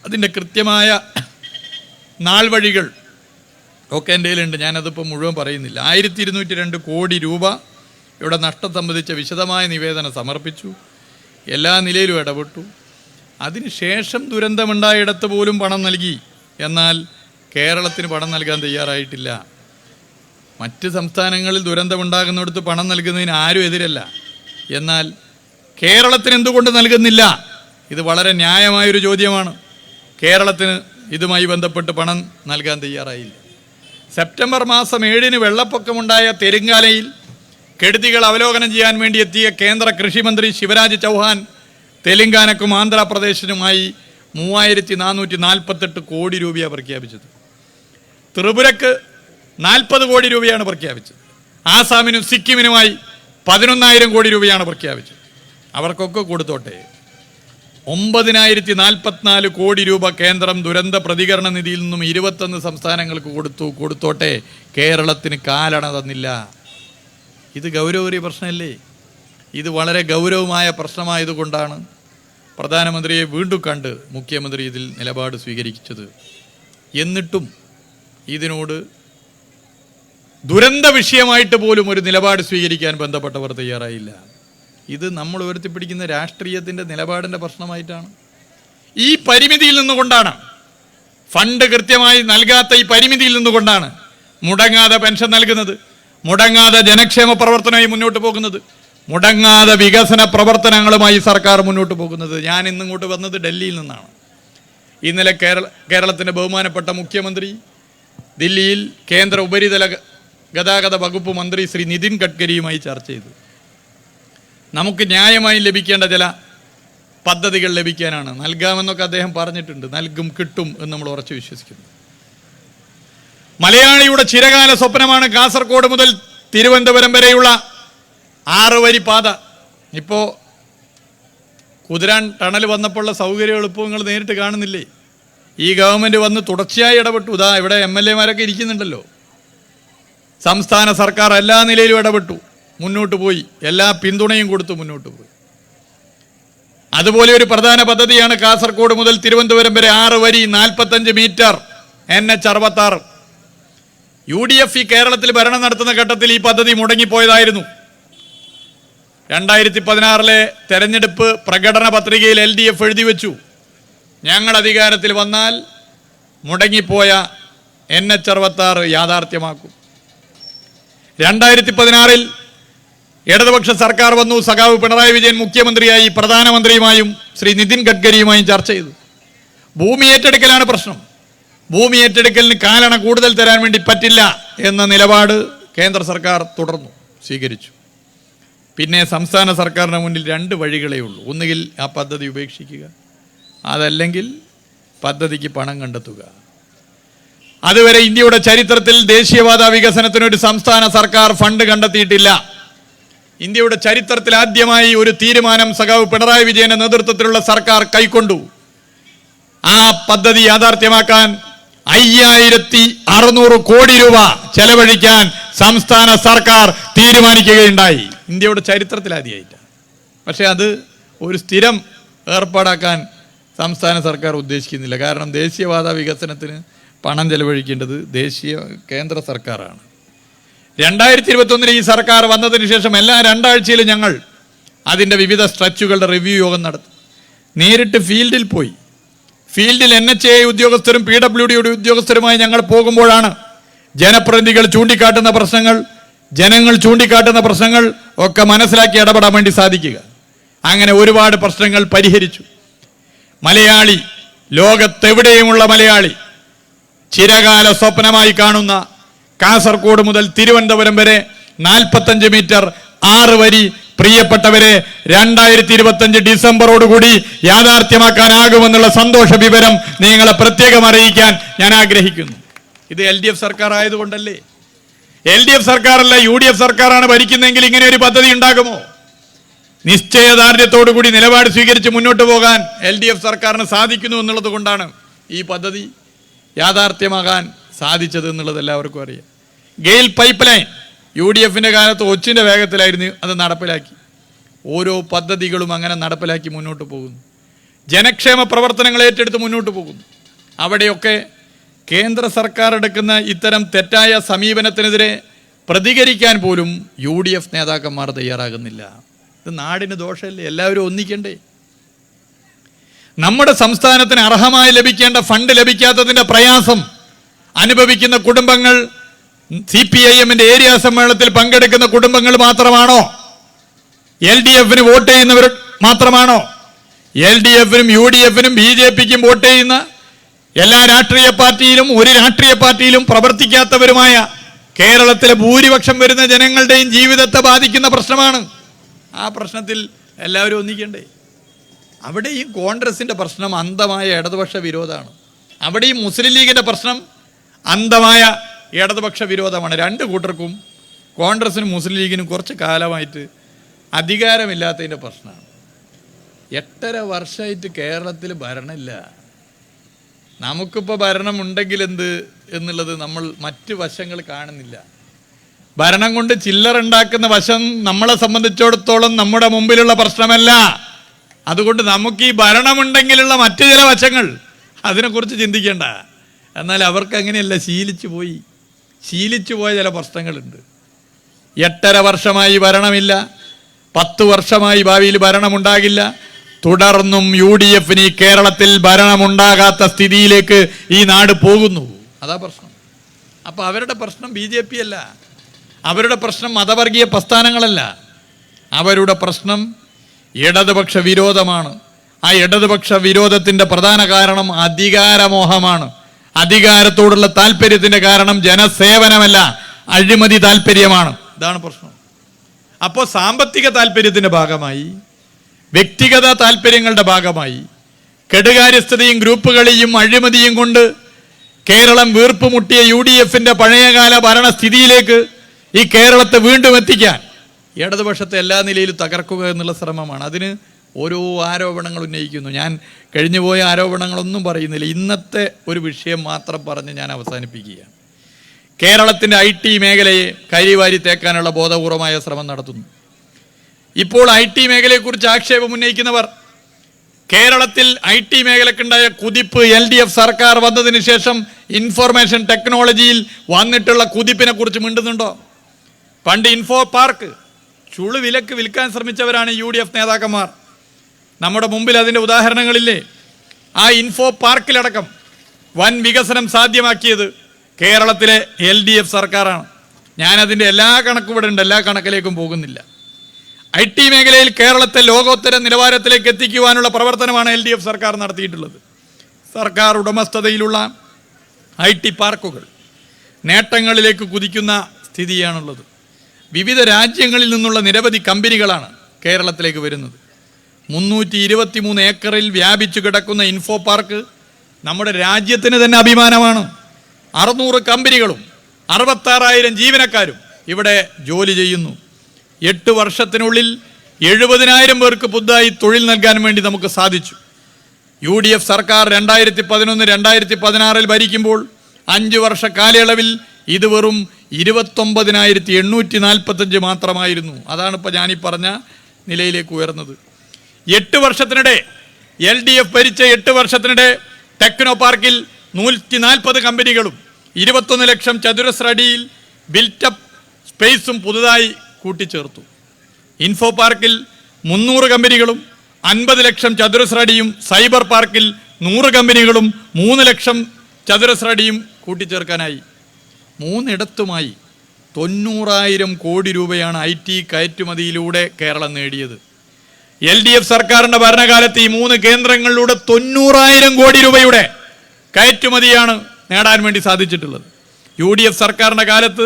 അതിൻ്റെ കൃത്യമായ നാൾ വഴികൾ ഒക്കെ എൻ്റെ കയ്യിലുണ്ട്. ഞാനതിപ്പോൾ മുഴുവൻ പറയുന്നില്ല. 1,202 കോടി രൂപ ഇവിടെ നഷ്ടം സംബന്ധിച്ച വിശദമായ നിവേദനം സമർപ്പിച്ചു. എല്ലാ നിലയിലും ഇടപെട്ടു. അതിനുശേഷം ദുരന്തമുണ്ടായിടത്ത് പോലും പണം നൽകി. എന്നാൽ കേരളത്തിന് പണം നൽകാൻ തയ്യാറായിട്ടില്ല. മറ്റ് സംസ്ഥാനങ്ങളിൽ ദുരന്തമുണ്ടാകുന്നിടത്ത് പണം നൽകുന്നതിന് ആരും എതിരല്ല. എന്നാൽ കേരളത്തിന് എന്തുകൊണ്ട് നൽകുന്നില്ല? ഇത് വളരെ ന്യായമായൊരു ചോദ്യമാണ്. കേരളത്തിന് ഇതുമായി ബന്ധപ്പെട്ട് പണം നൽകാൻ തയ്യാറായില്ല. സെപ്റ്റംബർ മാസം 7-ന് വെള്ളപ്പൊക്കമുണ്ടായ തെലുങ്കാനയിൽ കെടുതികൾ അവലോകനം ചെയ്യാൻ വേണ്ടി എത്തിയ കേന്ദ്ര കൃഷിമന്ത്രി ശിവരാജ് ചൗഹാൻ തെലുങ്കാനക്കും ആന്ധ്രാപ്രദേശിനുമായി 3,448 കോടി രൂപയാണ് പ്രഖ്യാപിച്ചത്. ത്രിപുരക്ക് 40 കോടി രൂപയാണ് പ്രഖ്യാപിച്ചത്. ആസാമിനും സിക്കിമിനുമായി 11,000 കോടി രൂപയാണ് പ്രഖ്യാപിച്ചത്. അവർക്കൊക്കെ കൊടുത്തോട്ടെ. 9,044 കോടി രൂപ കേന്ദ്രം ദുരന്ത പ്രതികരണ നിധിയിൽ നിന്നും 21 സംസ്ഥാനങ്ങൾക്ക് കൊടുത്തോട്ടെ. കേരളത്തിന് കാലണ തന്നില്ല. ഇത് ഗൗരവമേറിയ പ്രശ്നമല്ലേ? ഇത് വളരെ ഗൗരവമായ പ്രശ്നമായതുകൊണ്ടാണ് പ്രധാനമന്ത്രിയെ വീണ്ടും കണ്ട് മുഖ്യമന്ത്രി ഇതിൽ നിലപാട് സ്വീകരിച്ചത്. എന്നിട്ടും ഇതിനോട് ദുരന്ത വിഷയമായിട്ട് പോലും ഒരു നിലപാട് സ്വീകരിക്കാൻ ബന്ധപ്പെട്ടവർ തയ്യാറായില്ല. ഇത് നമ്മൾ ഉയർത്തിപ്പിടിക്കുന്ന രാഷ്ട്രീയത്തിൻ്റെ നിലപാടിൻ്റെ പ്രശ്നമായിട്ടാണ്. ഈ പരിമിതിയിൽ നിന്നുകൊണ്ടാണ്, ഫണ്ട് കൃത്യമായി നൽകാത്ത ഈ പരിമിതിയിൽ നിന്നുകൊണ്ടാണ് മുടങ്ങാതെ പെൻഷൻ നൽകുന്നത്, മുടങ്ങാതെ ജനക്ഷേമ പ്രവർത്തനമായി മുന്നോട്ട് പോകുന്നത്, മുടങ്ങാതെ വികസന പ്രവർത്തനങ്ങളുമായി സർക്കാർ മുന്നോട്ട് പോകുന്നത്. ഞാൻ ഇന്നിങ്ങോട്ട് വന്നത് ഡൽഹിയിൽ നിന്നാണ്. ഇന്നലെ കേരളത്തിൻ്റെ ബഹുമാനപ്പെട്ട മുഖ്യമന്ത്രി ദില്ലിയിൽ കേന്ദ്ര ഉപരിതല ഗതാഗത വകുപ്പ് മന്ത്രി ശ്രീ നിതിൻ ഗഡ്കരിയുമായി ചർച്ച ചെയ്തു. നമുക്ക് ന്യായമായി ലഭിക്കേണ്ട ചില പദ്ധതികൾ ലഭിക്കാനാണ്. നൽകാമെന്നൊക്കെ അദ്ദേഹം പറഞ്ഞിട്ടുണ്ട്. നൽകും, കിട്ടും എന്ന് നമ്മൾ ഉറച്ചു വിശ്വസിക്കുന്നു. മലയാളിയുടെ ചിരകാല സ്വപ്നമാണ് കാസർഗോഡ് മുതൽ തിരുവനന്തപുരം വരെയുള്ള 6 വരി പാത. ഇപ്പോൾ കുതിരാൻ ടണൽ വന്നപ്പോഴുള്ള സൗകര്യം എളുപ്പങ്ങൾ നേരിട്ട് കാണുന്നില്ലേ? ഈ ഗവൺമെൻറ് വന്ന് തുടർച്ചയായി ഇടപെട്ടു. ഇതാ ഇവിടെ MLA-മാരൊക്കെ ഇരിക്കുന്നുണ്ടല്ലോ. സംസ്ഥാന സർക്കാർ എല്ലാ നിലയിലും ഇടപെട്ടു, മുന്നോട്ട് പോയി, എല്ലാ പിന്തുണയും കൊടുത്തു മുന്നോട്ട് പോയി. അതുപോലെ ഒരു പ്രധാന പദ്ധതിയാണ് കാസർഗോഡ് മുതൽ തിരുവനന്തപുരം വരെ 6 വരി 45 മീറ്റർ NH66. UDF ഈ കേരളത്തിൽ ഭരണം നടത്തുന്ന ഘട്ടത്തിൽ ഈ പദ്ധതി മുടങ്ങിപ്പോയതായിരുന്നു. 2016 തെരഞ്ഞെടുപ്പ് പ്രകടന പത്രികയിൽ LDF എഴുതി വെച്ചു, ഞങ്ങൾ അധികാരത്തിൽ വന്നാൽ മുടങ്ങിപ്പോയ NH66 യാഥാർത്ഥ്യമാക്കും. 2016 ഇടതുപക്ഷ സർക്കാർ വന്നു. സഖാവ് പിണറായി വിജയൻ മുഖ്യമന്ത്രിയായി. പ്രധാനമന്ത്രിയുമായും ശ്രീ നിതിൻ ഗഡ്കരിയുമായും ചർച്ച ചെയ്തു. ഭൂമി ഏറ്റെടുക്കലാണ് പ്രശ്നം. ഭൂമി ഏറ്റെടുക്കലിന് കാലണ കൂടുതൽ തരാൻ വേണ്ടി പറ്റില്ല എന്ന നിലപാട് കേന്ദ്ര സർക്കാർ തുടർന്നു സ്വീകരിച്ചു. പിന്നെ സംസ്ഥാന സർക്കാരിന് മുന്നിൽ 2 വഴികളേ ഉള്ളൂ. ഒന്നുകിൽ ആ പദ്ധതി ഉപേക്ഷിക്കുക, അതല്ലെങ്കിൽ പദ്ധതിക്ക് പണം കണ്ടെത്തുക. അതുവരെ ഇന്ത്യയുടെ ചരിത്രത്തിൽ ദേശീയവാദ വികസനത്തിനൊരു സംസ്ഥാന സർക്കാർ ഫണ്ട് കണ്ടെത്തിയിട്ടില്ല. ഇന്ത്യയുടെ ചരിത്രത്തിൽ ആദ്യമായി ഒരു തീരുമാനം സഖാവ് പിണറായി വിജയന്റെ നേതൃത്വത്തിലുള്ള സർക്കാർ കൈക്കൊണ്ടു. ആ പദ്ധതി യാഥാർത്ഥ്യമാക്കാൻ 5600 കോടി രൂപ ചെലവഴിക്കാൻ സംസ്ഥാന സർക്കാർ തീരുമാനിക്കുകയുണ്ടായി. ഇന്ത്യയുടെ ചരിത്രത്തിൽ ആദ്യമായിട്ടാണ്. പക്ഷേ അത് ഒരു സ്ഥിരം ഏർപ്പാടാക്കാൻ സംസ്ഥാന സർക്കാർ ഉദ്ദേശിക്കുന്നില്ല. കാരണം ദേശീയവാദ വികസനത്തിന് പണം ചെലവഴിക്കേണ്ടത് കേന്ദ്ര സർക്കാരാണ്. 2021 ഈ സർക്കാർ വന്നതിന് ശേഷം എല്ലാ 2 ആഴ്ചയിലും ഞങ്ങൾ അതിൻ്റെ വിവിധ സ്ട്രെച്ചുകളുടെ റിവ്യൂ യോഗം നടത്തി. നേരിട്ട് ഫീൽഡിൽ പോയി. ഫീൽഡിൽ NHA ഉദ്യോഗസ്ഥരും PWD ഉദ്യോഗസ്ഥരുമായി ഞങ്ങൾ പോകുമ്പോഴാണ് ജനപ്രതിനിധികൾ ചൂണ്ടിക്കാട്ടുന്ന പ്രശ്നങ്ങൾ, ജനങ്ങൾ ചൂണ്ടിക്കാട്ടുന്ന പ്രശ്നങ്ങൾ ഒക്കെ മനസ്സിലാക്കി ഇടപെടാൻ വേണ്ടി സാധിക്കുക. അങ്ങനെ ഒരുപാട് പ്രശ്നങ്ങൾ പരിഹരിച്ചു. മലയാളി, ലോകത്തെവിടെയുമുള്ള മലയാളി ചിരകാല സ്വപ്നമായി കാണുന്ന കാസർഗോഡ് മുതൽ തിരുവനന്തപുരം വരെ 45 മീറ്റർ 6 വരി, പ്രിയപ്പെട്ടവരെ, 2025 ഡിസംബറോടുകൂടി യാഥാർത്ഥ്യമാക്കാനാകുമെന്നുള്ള സന്തോഷ വിവരം നിങ്ങളെ പ്രത്യേകം അറിയിക്കാൻ ഞാൻ ആഗ്രഹിക്കുന്നു. ഇത് LDF സർക്കാർ ആയതുകൊണ്ടല്ലേ? LDF സർക്കാരല്ല, UDF സർക്കാരാണ് ഭരിക്കുന്നതെങ്കിൽ ഇങ്ങനെ ഒരു പദ്ധതി ഉണ്ടാകുമോ? നിശ്ചയദാർഢ്യത്തോടുകൂടി നിലപാട് സ്വീകരിച്ച് മുന്നോട്ട് പോകാൻ LDF സർക്കാരിന് സാധിക്കുന്നു എന്നുള്ളത് കൊണ്ടാണ് ഈ പദ്ധതി യാഥാർത്ഥ്യമാകാൻ സാധിച്ചത് എന്നുള്ളത് എല്ലാവർക്കും അറിയാം. ഗെയിൽ പൈപ്പ് ലൈൻ UDF-ന്റെ കാലത്ത് ഒച്ചിൻ്റെ വേഗത്തിലായിരുന്നു അത് നടപ്പിലാക്കി. ഓരോ പദ്ധതികളും അങ്ങനെ നടപ്പിലാക്കി മുന്നോട്ട് പോകുന്നു. ജനക്ഷേമ പ്രവർത്തനങ്ങൾ ഏറ്റെടുത്ത് മുന്നോട്ട് പോകുന്നു. അവിടെയൊക്കെ കേന്ദ്ര സർക്കാർ എടുക്കുന്ന ഇത്തരം തെറ്റായ സമീപനത്തിനെതിരെ പ്രതികരിക്കാൻ പോലും UDF നേതാക്കന്മാർ തയ്യാറാകുന്നില്ല. ഇത് നാടിന് ദോഷമല്ലേ? എല്ലാവരും ഒന്നിക്കണ്ടേ? നമ്മുടെ സംസ്ഥാനത്തിന് അർഹമായി ലഭിക്കേണ്ട ഫണ്ട് ലഭിക്കാത്തതിൻ്റെ പ്രയാസം അനുഭവിക്കുന്ന കുടുംബങ്ങൾ CPIM-ന്റെ ഏരിയ സമ്മേളനത്തിൽ പങ്കെടുക്കുന്ന കുടുംബങ്ങൾ മാത്രമാണോ? LDF-ന് വോട്ട് ചെയ്യുന്നവർ മാത്രമാണോ? LDF-നും UDF-നും BJP-ക്കും വോട്ട് ചെയ്യുന്ന എല്ലാ രാഷ്ട്രീയ പാർട്ടിയിലും ഒരു രാഷ്ട്രീയ പാർട്ടിയിലും പ്രവർത്തിക്കാത്തവരുമായ കേരളത്തിലെ ഭൂരിപക്ഷം വരുന്ന ജനങ്ങളുടെയും ജീവിതത്തെ ബാധിക്കുന്ന പ്രശ്നമാണ്. ആ പ്രശ്നത്തിൽ എല്ലാവരും ഒന്നിക്കണ്ടേ? അവിടെയും കോൺഗ്രസിൻ്റെ പ്രശ്നം അന്ധമായ ഇടതുപക്ഷ വിരോധമാണ്. അവിടെയും മുസ്ലിം ലീഗിൻ്റെ പ്രശ്നം അന്ധമായ ഇടതുപക്ഷ വിരോധമാണ്. 2 കൂട്ടർക്കും, കോൺഗ്രസിനും മുസ്ലിം ലീഗിനും കുറച്ച് കാലമായിട്ട് അധികാരമില്ലാത്തതിൻ്റെ പ്രശ്നമാണ്. 8.5 വർഷമായിട്ട് കേരളത്തിൽ ഭരണമില്ല. നമുക്കിപ്പോൾ ഭരണമുണ്ടെങ്കിൽ എന്ത് എന്നുള്ളത് നമ്മൾ മറ്റ് വശങ്ങൾ കാണുന്നില്ല. ഭരണം കൊണ്ട് ചില്ലറുണ്ടാക്കുന്ന വശം നമ്മളെ സംബന്ധിച്ചിടത്തോളം നമ്മുടെ മുമ്പിലുള്ള പ്രശ്നമല്ല. അതുകൊണ്ട് നമുക്ക് ഈ ഭരണമുണ്ടെങ്കിലുള്ള മറ്റു ചില വശങ്ങൾ അതിനെക്കുറിച്ച് ചിന്തിക്കേണ്ട. എന്നാൽ അവർക്ക് അങ്ങനെയല്ല, ശീലിച്ചു പോയ ചില പ്രശ്നങ്ങളുണ്ട്. 8.5 വർഷമായി ഭരണമില്ല, 10 വർഷമായി ഭാവിയിൽ ഭരണമുണ്ടാകില്ല. തുടർന്നും UDF-ന് ഈ കേരളത്തിൽ ഭരണമുണ്ടാകാത്ത സ്ഥിതിയിലേക്ക് ഈ നാട് പോകുന്നു. അതാ പ്രശ്നം. അപ്പോൾ അവരുടെ പ്രശ്നം BJP അല്ല, അവരുടെ പ്രശ്നം മതവർഗീയ പ്രസ്ഥാനങ്ങളല്ല, അവരുടെ പ്രശ്നം ഇടതുപക്ഷ വിരോധമാണ്. ആ ഇടതുപക്ഷ വിരോധത്തിൻ്റെ പ്രധാന കാരണം അധികാരമോഹമാണ്. അധികാരത്തോടുള്ള താല്പര്യത്തിൻ്റെ കാരണം ജനസേവനമല്ല, അഴിമതി താല്പര്യമാണ്. ഇതാണ് പ്രശ്നം. അപ്പോൾ സാമ്പത്തിക താല്പര്യത്തിന്റെ ഭാഗമായി, വ്യക്തിഗത താല്പര്യങ്ങളുടെ ഭാഗമായി, കെടുകാര്യസ്ഥതയും ഗ്രൂപ്പുകളെയും അഴിമതിയും കൊണ്ട് കേരളം വീർപ്പുമുട്ടിയ UDFന്റെ പഴയകാല ഭരണസ്ഥിതിയിലേക്ക് ഈ കേരളത്തെ വീണ്ടും എത്തിക്കാൻ ഇടതുപക്ഷത്തെ എല്ലാ നിലയിലും തകർക്കുക എന്നുള്ള ശ്രമമാണ്. അതിന് ഓരോ ആരോപണങ്ങൾ ഉന്നയിക്കുന്നു. ഞാൻ കഴിഞ്ഞുപോയ ആരോപണങ്ങളൊന്നും പറയുന്നില്ല. ഇന്നത്തെ ഒരു വിഷയം മാത്രം പറഞ്ഞ് ഞാൻ അവസാനിപ്പിക്കുകയാണ്. കേരളത്തിൻ്റെ IT മേഖലയെ കരിവാരി തേക്കാനുള്ള ബോധപൂർവമായ ശ്രമം നടത്തുന്നു. ഇപ്പോൾ IT മേഖലയെക്കുറിച്ച് ആക്ഷേപം ഉന്നയിക്കുന്നവർ കേരളത്തിൽ IT മേഖലക്കുണ്ടായ കുതിപ്പ് LDF സർക്കാർ വന്നതിന് ശേഷം ഇൻഫർമേഷൻ ടെക്നോളജിയിൽ വന്നിട്ടുള്ള കുതിപ്പിനെ കുറിച്ച് മിണ്ടുന്നുണ്ടോ? പണ്ട് ഇൻഫോ പാർക്ക് ചുളു വിലക്ക് വിൽക്കാൻ ശ്രമിച്ചവരാണ് UDF നേതാക്കന്മാർ. നമ്മുടെ മുമ്പിൽ അതിൻ്റെ ഉദാഹരണങ്ങളില്ലേ? ആ ഇൻഫോ പാർക്കിലടക്കം വൻ വികസനം സാധ്യമാക്കിയത് കേരളത്തിലെ LDF സർക്കാരാണ്. ഞാനതിൻ്റെ എല്ലാ കണക്കും ഇവിടെ ഉണ്ട്, എല്ലാ കണക്കിലേക്കും പോകുന്നില്ല. IT മേഖലയിൽ കേരളത്തെ ലോകോത്തര നിലവാരത്തിലേക്ക് എത്തിക്കുവാനുള്ള പ്രവർത്തനമാണ് LDF സർക്കാർ നടത്തിയിട്ടുള്ളത്. സർക്കാർ ഉടമസ്ഥതയിലുള്ള IT പാർക്കുകൾ നേട്ടങ്ങളിലേക്ക് കുതിക്കുന്ന സ്ഥിതിയാണുള്ളത്. വിവിധ രാജ്യങ്ങളിൽ നിന്നുള്ള നിരവധി കമ്പനികളാണ് കേരളത്തിലേക്ക് വരുന്നത്. 323 ഏക്കറിൽ വ്യാപിച്ചു കിടക്കുന്ന ഇൻഫോ പാർക്ക് നമ്മുടെ രാജ്യത്തിന് തന്നെ അഭിമാനമാണ്. 600 കമ്പനികളും 66,000 ജീവനക്കാരും ഇവിടെ ജോലി ചെയ്യുന്നു. 8 വർഷത്തിനുള്ളിൽ 70,000 പേർക്ക് പുതുതായി തൊഴിൽ നൽകാൻ വേണ്ടി നമുക്ക് സാധിച്ചു. UDF സർക്കാർ 2011-2016 ഭരിക്കുമ്പോൾ 5 വർഷ കാലയളവിൽ ഇത് വെറും 29,845 മാത്രമായിരുന്നു. അതാണ് ഇപ്പോൾ ഞാനീ പറഞ്ഞ നിലയിലേക്ക് ഉയർന്നത്. 8 വർഷത്തിനിടെ LDF ഭരിച്ച 8 വർഷത്തിനിടെ ടെക്നോ പാർക്കിൽ 140 കമ്പനികളും 21 ലക്ഷം ചതുരശ്ര അടിയിൽ ബിൽറ്റപ്പ് സ്പേസും പുതുതായി കൂട്ടിച്ചേർത്തു. ഇൻഫോ പാർക്കിൽ 300 കമ്പനികളും 50 ലക്ഷം ചതുരശ്ര അടിയും, സൈബർ പാർക്കിൽ 100 കമ്പനികളും 3 ലക്ഷം ചതുരശ്ര അടിയും കൂട്ടിച്ചേർക്കാനായി. 3 ഇടത്തുമായി 90,000 കോടി രൂപയാണ് IT കയറ്റുമതിയിലൂടെ കേരളം നേടിയത്. LDF സർക്കാരിൻ്റെ ഭരണകാലത്ത് ഈ 3 കേന്ദ്രങ്ങളിലൂടെ 90,000 കോടി രൂപയുടെ കയറ്റുമതിയാണ് നേടാൻ വേണ്ടി സാധിച്ചിട്ടുള്ളത്. UDF സർക്കാരിൻ്റെ കാലത്ത്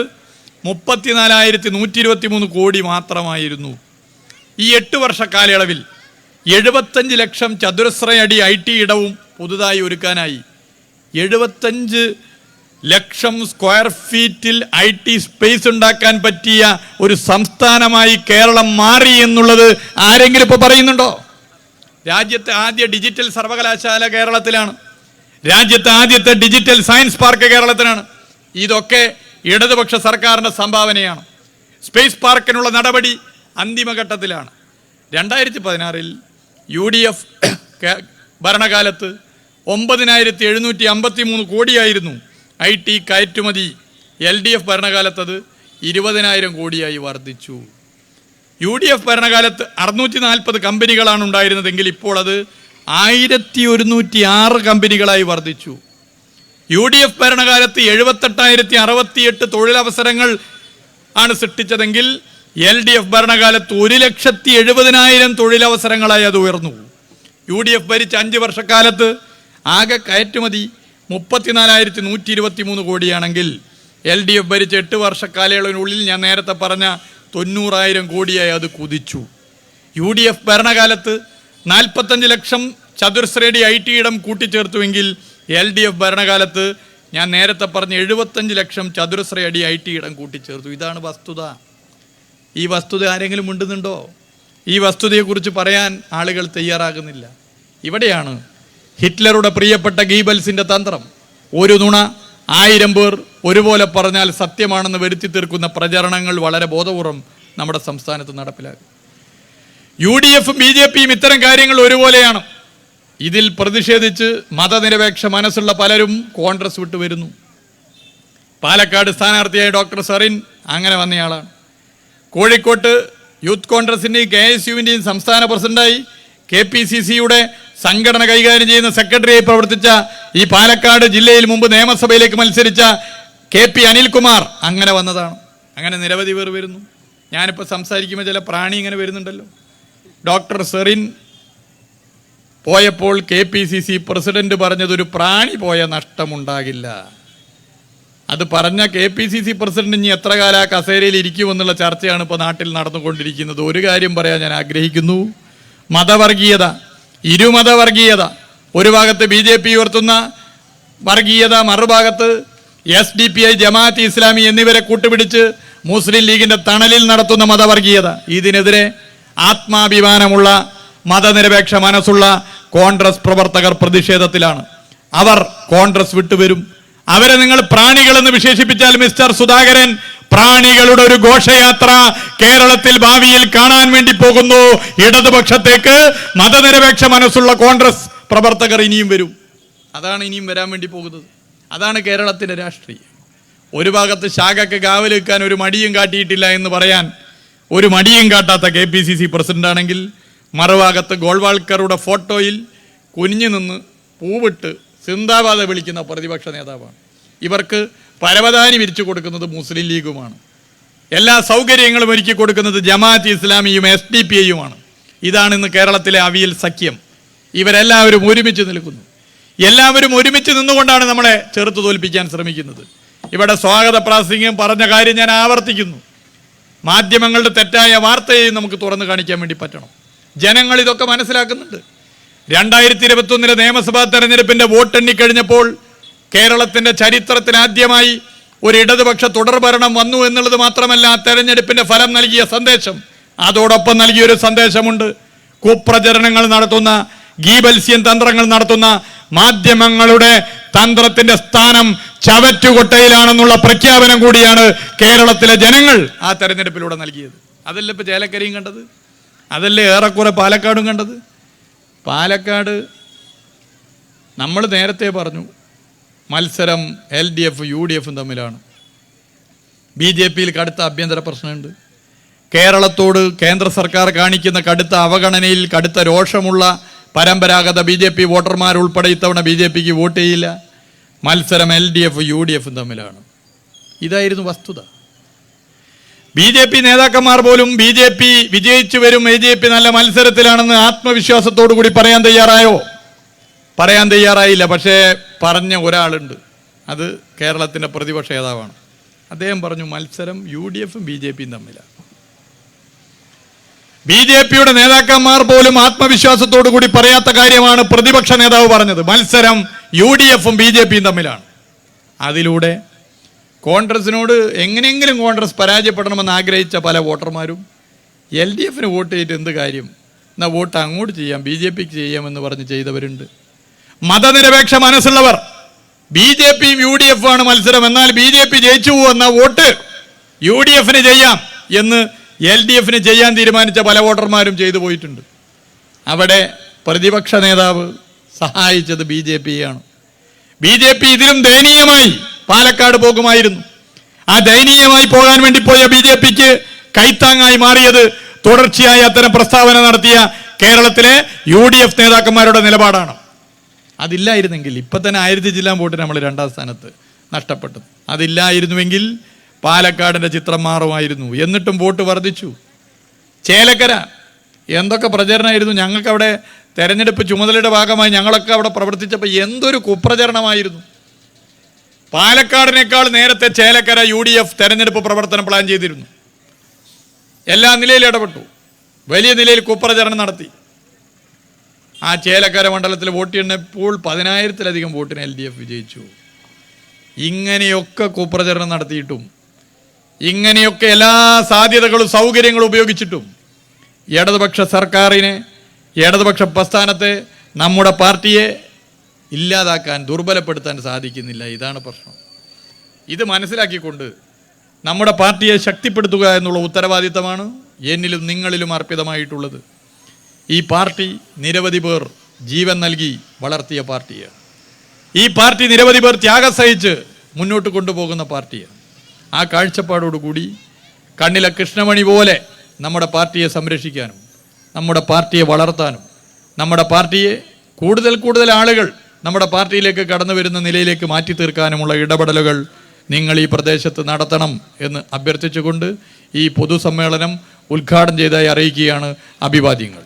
34,123 കോടി മാത്രമായിരുന്നു. ഈ 8 വർഷ കാലയളവിൽ 75 ലക്ഷം ചതുരശ്ര അടി IT ഇടവും പുതുതായി ഒരുക്കാനായി. 75 ലക്ഷം സ്ക്വയർ ഫീറ്റിൽ IT സ്പേസ് ഉണ്ടാക്കാൻ പറ്റിയ ഒരു സംസ്ഥാനമായി കേരളം മാറി എന്നുള്ളത് ആരെങ്കിലും ഇപ്പോൾ പറയുന്നുണ്ടോ? രാജ്യത്തെ ആദ്യ ഡിജിറ്റൽ സർവകലാശാല കേരളത്തിലാണ്. രാജ്യത്തെ ആദ്യത്തെ ഡിജിറ്റൽ സയൻസ് പാർക്ക് കേരളത്തിലാണ്. ഇതൊക്കെ ഇടതുപക്ഷ സർക്കാരിൻ്റെ സംഭാവനയാണ്. സ്പേസ് പാർക്കിനുള്ള നടപടി അന്തിമഘട്ടത്തിലാണ്. 2016 UDF ഭരണകാലത്ത് 9,753 കോടിയായിരുന്നു IT കയറ്റുമതി. LDF ഭരണകാലത്ത് 20,000 കോടിയായി വർദ്ധിച്ചു. UDF ഭരണകാലത്ത് 640 കമ്പനികളാണ് ഉണ്ടായിരുന്നതെങ്കിൽ ഇപ്പോൾ അത് 1,106 കമ്പനികളായി വർദ്ധിച്ചു. UDF ഭരണകാലത്ത് 78,068 തൊഴിലവസരങ്ങൾ ആണ് സൃഷ്ടിച്ചതെങ്കിൽ LDF ഭരണകാലത്ത് 1,70,000 തൊഴിലവസരങ്ങളായി അത് ഉയർന്നു. UDF ഭരിച്ച 5 വർഷക്കാലത്ത് ആകെ കയറ്റുമതി 34,123 കോടിയാണെങ്കിൽ LDF ഭരിച്ച 8 വർഷ കാലയളവിനുള്ളിൽ ഞാൻ നേരത്തെ പറഞ്ഞ 90,000 കോടിയായി അത് കുതിച്ചു. UDF ഭരണകാലത്ത് 45 ലക്ഷം ചതുരശ്രയടി IT ഇടം കൂട്ടിച്ചേർത്തുവെങ്കിൽ LDF ഭരണകാലത്ത് ഞാൻ നേരത്തെ പറഞ്ഞ 75 ലക്ഷം ചതുരശ്ര അടി IT ഇടം കൂട്ടിച്ചേർത്തു. ഇതാണ് വസ്തുത. ഈ വസ്തുത ആരെങ്കിലും ഉണ്ടെന്നുണ്ടോ? ഈ വസ്തുതയെക്കുറിച്ച് പറയാൻ ആളുകൾ തയ്യാറാകുന്നില്ല. ഇവിടെയാണ് ഹിറ്റ്ലറുടെ പ്രിയപ്പെട്ട ഗീബൽസിൻ്റെ തന്ത്രം. ഒരു നുണ 1000 പേർ ഒരുപോലെ പറഞ്ഞാൽ സത്യമാണെന്ന് വരുത്തി തീർക്കുന്ന പ്രചരണങ്ങൾ വളരെ ബോധപൂർവം നമ്മുടെ സംസ്ഥാനത്ത് നടപ്പിലാക്കും. UDFും BJPയും ഇത്തരം കാര്യങ്ങൾ ഒരുപോലെയാണ്. ഇതിൽ പ്രതിഷേധിച്ച് മതനിരപേക്ഷ മനസ്സുള്ള പലരും കോൺഗ്രസ് വിട്ടു വരുന്നു. പാലക്കാട് സ്ഥാനാർത്ഥിയായ ഡോക്ടർ സെറിൻ അങ്ങനെ വന്നയാളാണ്. കോഴിക്കോട്ട് യൂത്ത് കോൺഗ്രസിൻ്റെയും KSUവിൻ്റെയും സംസ്ഥാന പ്രസിഡന്റായി KPCCയുടെ സംഘടന കൈകാര്യം ചെയ്യുന്ന സെക്രട്ടറിയായി പ്രവർത്തിച്ച ഈ പാലക്കാട് ജില്ലയിൽ മുമ്പ് നിയമസഭയിലേക്ക് മത്സരിച്ച KP അനിൽകുമാർ അങ്ങനെ വന്നതാണ്. അങ്ങനെ നിരവധി പേർ വരുന്നു. ഞാനിപ്പോൾ സംസാരിക്കുമ്പോൾ ചില പ്രാണി ഇങ്ങനെ വരുന്നുണ്ടല്ലോ. ഡോക്ടർ സെറിൻ പോയപ്പോൾ KPCC പ്രസിഡന്റ് പറഞ്ഞതൊരു പ്രാണി പോയ നഷ്ടമുണ്ടാകില്ല. അത് പറഞ്ഞ KPCC പ്രസിഡന്റ് ഇനി എത്ര കാലം ആ കസേരയിൽ ഇരിക്കുമെന്നുള്ള ചർച്ചയാണ് ഇപ്പോൾ നാട്ടിൽ നടന്നുകൊണ്ടിരിക്കുന്നത്. ഒരു കാര്യം പറയാൻ ഞാൻ ആഗ്രഹിക്കുന്നു. മതവർഗീയത, ഇരുമതവർഗീയത, ഒരു ഭാഗത്ത് BJP ഉയർത്തുന്ന വർഗീയത, മറുഭാഗത്ത് SDPI, ജമാഅത്ത് ഇസ്ലാമി എന്നിവരെ കൂട്ടുപിടിച്ച് മുസ്ലിം ലീഗിന്റെ തണലിൽ നടത്തുന്ന മതവർഗീയത, ഇതിനെതിരെ ആത്മാഭിമാനമുള്ള മതനിരപേക്ഷ മനസ്സുള്ള കോൺഗ്രസ് പ്രവർത്തകർ പ്രതിഷേധത്തിലാണ്. അവർ കോൺഗ്രസ് വിട്ടുവരും. അവരെ നിങ്ങൾ പ്രാണികളെന്ന് വിശേഷിപ്പിച്ചാൽ മിസ്റ്റർ സുധാകരൻ, പ്രാണികളുടെ ഒരു ഘോഷയാത്ര കേരളത്തിൽ ഭാവിയിൽ കാണാൻ വേണ്ടി പോകുന്നു. ഇടതുപക്ഷത്തേക്ക് മതനിരപേക്ഷ മനസ്സുള്ള കോൺഗ്രസ് പ്രവർത്തകർ ഇനിയും വരും. അതാണ് ഇനിയും വരാൻ വേണ്ടി പോകുന്നത്. അതാണ് കേരളത്തിൻ്റെ രാഷ്ട്രീയം. ഒരു ഭാഗത്ത് ശാഖയ്ക്ക് കാവൽ വെക്കാൻ ഒരു മടിയും കാട്ടിയിട്ടില്ല എന്ന് പറയാൻ ഒരു മടിയും കാട്ടാത്ത KPCC പ്രസിഡന്റാണെങ്കിൽ, മറുഭാഗത്ത് ഗോൾവാൾക്കറുടെ ഫോട്ടോയിൽ കുനിഞ്ഞു നിന്ന് പൂവിട്ട് സിന്ദാബാദ് വിളിക്കുന്ന പ്രതിപക്ഷ നേതാവാണ്. ഇവർക്ക് പരവതാനി വിരിച്ചു കൊടുക്കുന്നത് മുസ്ലിം ലീഗുമാണ്. എല്ലാ സൗകര്യങ്ങളും ഒരുക്കി കൊടുക്കുന്നത് ജമാഅത്ത് ഇസ്ലാമിയും SDPIയുമാണ്. ഇതാണ് ഇന്ന് കേരളത്തിലെ അവിയൽ സഖ്യം. ഇവരെല്ലാവരും ഒരുമിച്ച് നിൽക്കുന്നു. എല്ലാവരും ഒരുമിച്ച് നിന്നുകൊണ്ടാണ് നമ്മളെ ചെറുത്തു തോൽപ്പിക്കാൻ ശ്രമിക്കുന്നത്. ഇവിടെ സ്വാഗത പ്രാസംഗികം പറഞ്ഞ കാര്യം ഞാൻ ആവർത്തിക്കുന്നു. മാധ്യമങ്ങളുടെ തെറ്റായ വാർത്തയെയും നമുക്ക് തുറന്നു കാണിക്കാൻ വേണ്ടി പറ്റണം. ജനങ്ങൾ ഇതൊക്കെ മനസ്സിലാക്കുന്നുണ്ട്. 2021 നിയമസഭാ തെരഞ്ഞെടുപ്പിന്റെ വോട്ടെണ്ണി കഴിഞ്ഞപ്പോൾ കേരളത്തിന്റെ ചരിത്രത്തിൽ ആദ്യമായി ഒരു ഇടതുപക്ഷ തുടർഭരണം വന്നു എന്നുള്ളത് മാത്രമല്ല, തെരഞ്ഞെടുപ്പിന്റെ ഫലം നൽകിയ സന്ദേശം, അതോടൊപ്പം നൽകിയൊരു സന്ദേശമുണ്ട്. കുപ്രചരണങ്ങൾ നടത്തുന്ന, ഗീബൽസ്യൻ തന്ത്രങ്ങൾ നടത്തുന്ന മാധ്യമങ്ങളുടെ തന്ത്രത്തിന്റെ സ്ഥാനം ചവറ്റുകൊട്ടയിലാണെന്നുള്ള പ്രഖ്യാപനം കൂടിയാണ് കേരളത്തിലെ ജനങ്ങൾ ആ തെരഞ്ഞെടുപ്പിലൂടെ നൽകിയത്. അതല്ലേ ഇപ്പോൾ ചേലക്കരയും കണ്ടത്, അതല്ലേ ഏറെക്കുറെ പാലക്കാടും കണ്ടത്. പാലക്കാട് നമ്മൾ നേരത്തെ പറഞ്ഞു, മത്സരം LDF UDF തമ്മിലാണ്. BJPയിൽ കടുത്ത ആഭ്യന്തര പ്രശ്നമുണ്ട്. കേരളത്തോട് കേന്ദ്ര സർക്കാർ കാണിക്കുന്ന കടുത്ത അവഗണനയിൽ കടുത്ത രോഷമുള്ള പരമ്പരാഗത BJP വോട്ടർമാരുൾപ്പെടെ ഇത്തവണ BJPക്ക് വോട്ട് ചെയ്യില്ല. മത്സരം LDF UDF തമ്മിലാണ്. ഇതായിരുന്നു വസ്തുത. BJP നേതാക്കന്മാർ പോലും BJP വിജയിച്ചു വരും, BJP നല്ല മത്സരത്തിലാണെന്ന് ആത്മവിശ്വാസത്തോടു കൂടി പറയാൻ തയ്യാറായോ? പറയാൻ തയ്യാറായില്ല. പക്ഷേ പറഞ്ഞ ഒരാളുണ്ട്, അത് കേരളത്തിൻ്റെ പ്രതിപക്ഷ നേതാവാണ്. അദ്ദേഹം പറഞ്ഞു മത്സരം UDFും BJPയും തമ്മിലാണ്. BJPയുടെ നേതാക്കന്മാർ പോലും ആത്മവിശ്വാസത്തോടു കൂടി പറയാത്ത കാര്യമാണ് പ്രതിപക്ഷ നേതാവ് പറഞ്ഞത്. മത്സരം UDFും BJPയും തമ്മിലാണ്. അതിലൂടെ കോൺഗ്രസിനോട് എങ്ങനെയെങ്കിലും കോൺഗ്രസ് പരാജയപ്പെടണമെന്ന് ആഗ്രഹിച്ച പല വോട്ടർമാരും LDFന് വോട്ട് ചെയ്തിട്ട് എന്ത് കാര്യം, എന്നാൽ വോട്ട് അങ്ങോട്ട് ചെയ്യാം, BJPക്ക് ചെയ്യാമെന്ന് പറഞ്ഞ് ചെയ്തവരുണ്ട്. മതനിരപേക്ഷ മനസ്സുള്ളവർ BJPയും UDFുമാണ് മത്സരം, എന്നാൽ BJP ജയിച്ചു പോകുന്ന വോട്ട് UDFന് ചെയ്യാം എന്ന് LDFന് ചെയ്യാൻ തീരുമാനിച്ച പല വോട്ടർമാരും ചെയ്തു പോയിട്ടുണ്ട്. അവിടെ പ്രതിപക്ഷ നേതാവ് സഹായിച്ചത് BJPയാണ്. BJP ഇതിലും ദയനീയമായി പാലക്കാട് പോകുമായിരുന്നു. ആ ദയനീയമായി പോകാൻ വേണ്ടി പോയ BJPക്ക് കൈത്താങ്ങായി മാറിയത് തുടർച്ചയായി അത്തരം പ്രസ്താവന നടത്തിയ കേരളത്തിലെ UDF നേതാക്കന്മാരുടെ നിലപാടാണ്. അതില്ലായിരുന്നെങ്കിൽ ഇപ്പം തന്നെ 1000 ജില്ലാ വോട്ട് നമ്മൾ 2ാം സ്ഥാനത്ത് നഷ്ടപ്പെട്ടത്. അതില്ലായിരുന്നുവെങ്കിൽ പാലക്കാടിൻ്റെ ചിത്രം മാറുമായിരുന്നു. എന്നിട്ടും വോട്ട് വർദ്ധിച്ചു. ചേലക്കര എന്തൊക്കെ പ്രചരണമായിരുന്നു. ഞങ്ങൾക്കവിടെ തെരഞ്ഞെടുപ്പ് ചുമതലയുടെ ഭാഗമായി ഞങ്ങളൊക്കെ അവിടെ പ്രവർത്തിച്ചപ്പോൾ എന്തൊരു കുപ്രചരണമായിരുന്നു. പാലക്കാടിനേക്കാൾ നേരത്തെ ചേലക്കര UDF തെരഞ്ഞെടുപ്പ് പ്രവർത്തനം പ്ലാൻ ചെയ്തിരുന്നു. എല്ലാ നിലയിലും ഇടപെട്ടു. വലിയ നിലയിൽ കുപ്രചരണം നടത്തി. ആ ചേലക്കര മണ്ഡലത്തിൽ വോട്ട് ചെയ്യുന്നപ്പോൾ 10,000-ലധികം വോട്ടിന് LDF വിജയിച്ചു. ഇങ്ങനെയൊക്കെ കുപ്രചരണം നടത്തിയിട്ടും, ഇങ്ങനെയൊക്കെ എല്ലാ സാധ്യതകളും സൗകര്യങ്ങളും ഉപയോഗിച്ചിട്ടും ഇടതുപക്ഷ സർക്കാരിനെ, ഇടതുപക്ഷ പ്രസ്ഥാനത്തെ, നമ്മുടെ പാർട്ടിയെ ഇല്ലാതാക്കാൻ, ദുർബലപ്പെടുത്താൻ സാധിക്കുന്നില്ല. ഇതാണ് പ്രശ്നം. ഇത് മനസ്സിലാക്കിക്കൊണ്ട് നമ്മുടെ പാർട്ടിയെ ശക്തിപ്പെടുത്തുക എന്നുള്ള ഉത്തരവാദിത്തമാണ് എന്നിലും നിങ്ങളിലും അർപ്പിതമായിട്ടുള്ളത്. ഈ പാർട്ടി നിരവധി പേർ ജീവൻ നൽകി വളർത്തിയ പാർട്ടിയാണ്. ഈ പാർട്ടി നിരവധി പേർ ത്യാഗം സഹിച്ച് മുന്നോട്ട് കൊണ്ടുപോകുന്ന പാർട്ടിയാണ്. ആ കാഴ്ചപ്പാടോടുകൂടി കണ്ണിലെ കൃഷ്ണമണി പോലെ നമ്മുടെ പാർട്ടിയെ സംരക്ഷിക്കാനും, നമ്മുടെ പാർട്ടിയെ വളർത്താനും, നമ്മുടെ പാർട്ടിയെ കൂടുതൽ ആളുകൾ നമ്മുടെ പാർട്ടിയിലേക്ക് കടന്നു വരുന്ന നിലയിലേക്ക് മാറ്റി തീർക്കാനുമുള്ള ഇടപെടലുകൾ നിങ്ങൾ ഈ പ്രദേശത്ത് നടത്തണം എന്ന് അഭ്യർത്ഥിച്ചുകൊണ്ട് ഈ പൊതുസമ്മേളനം ഉദ്ഘാടനം ചെയ്തതായി അറിയിക്കുകയാണ്. അഭിവാദ്യങ്ങൾ.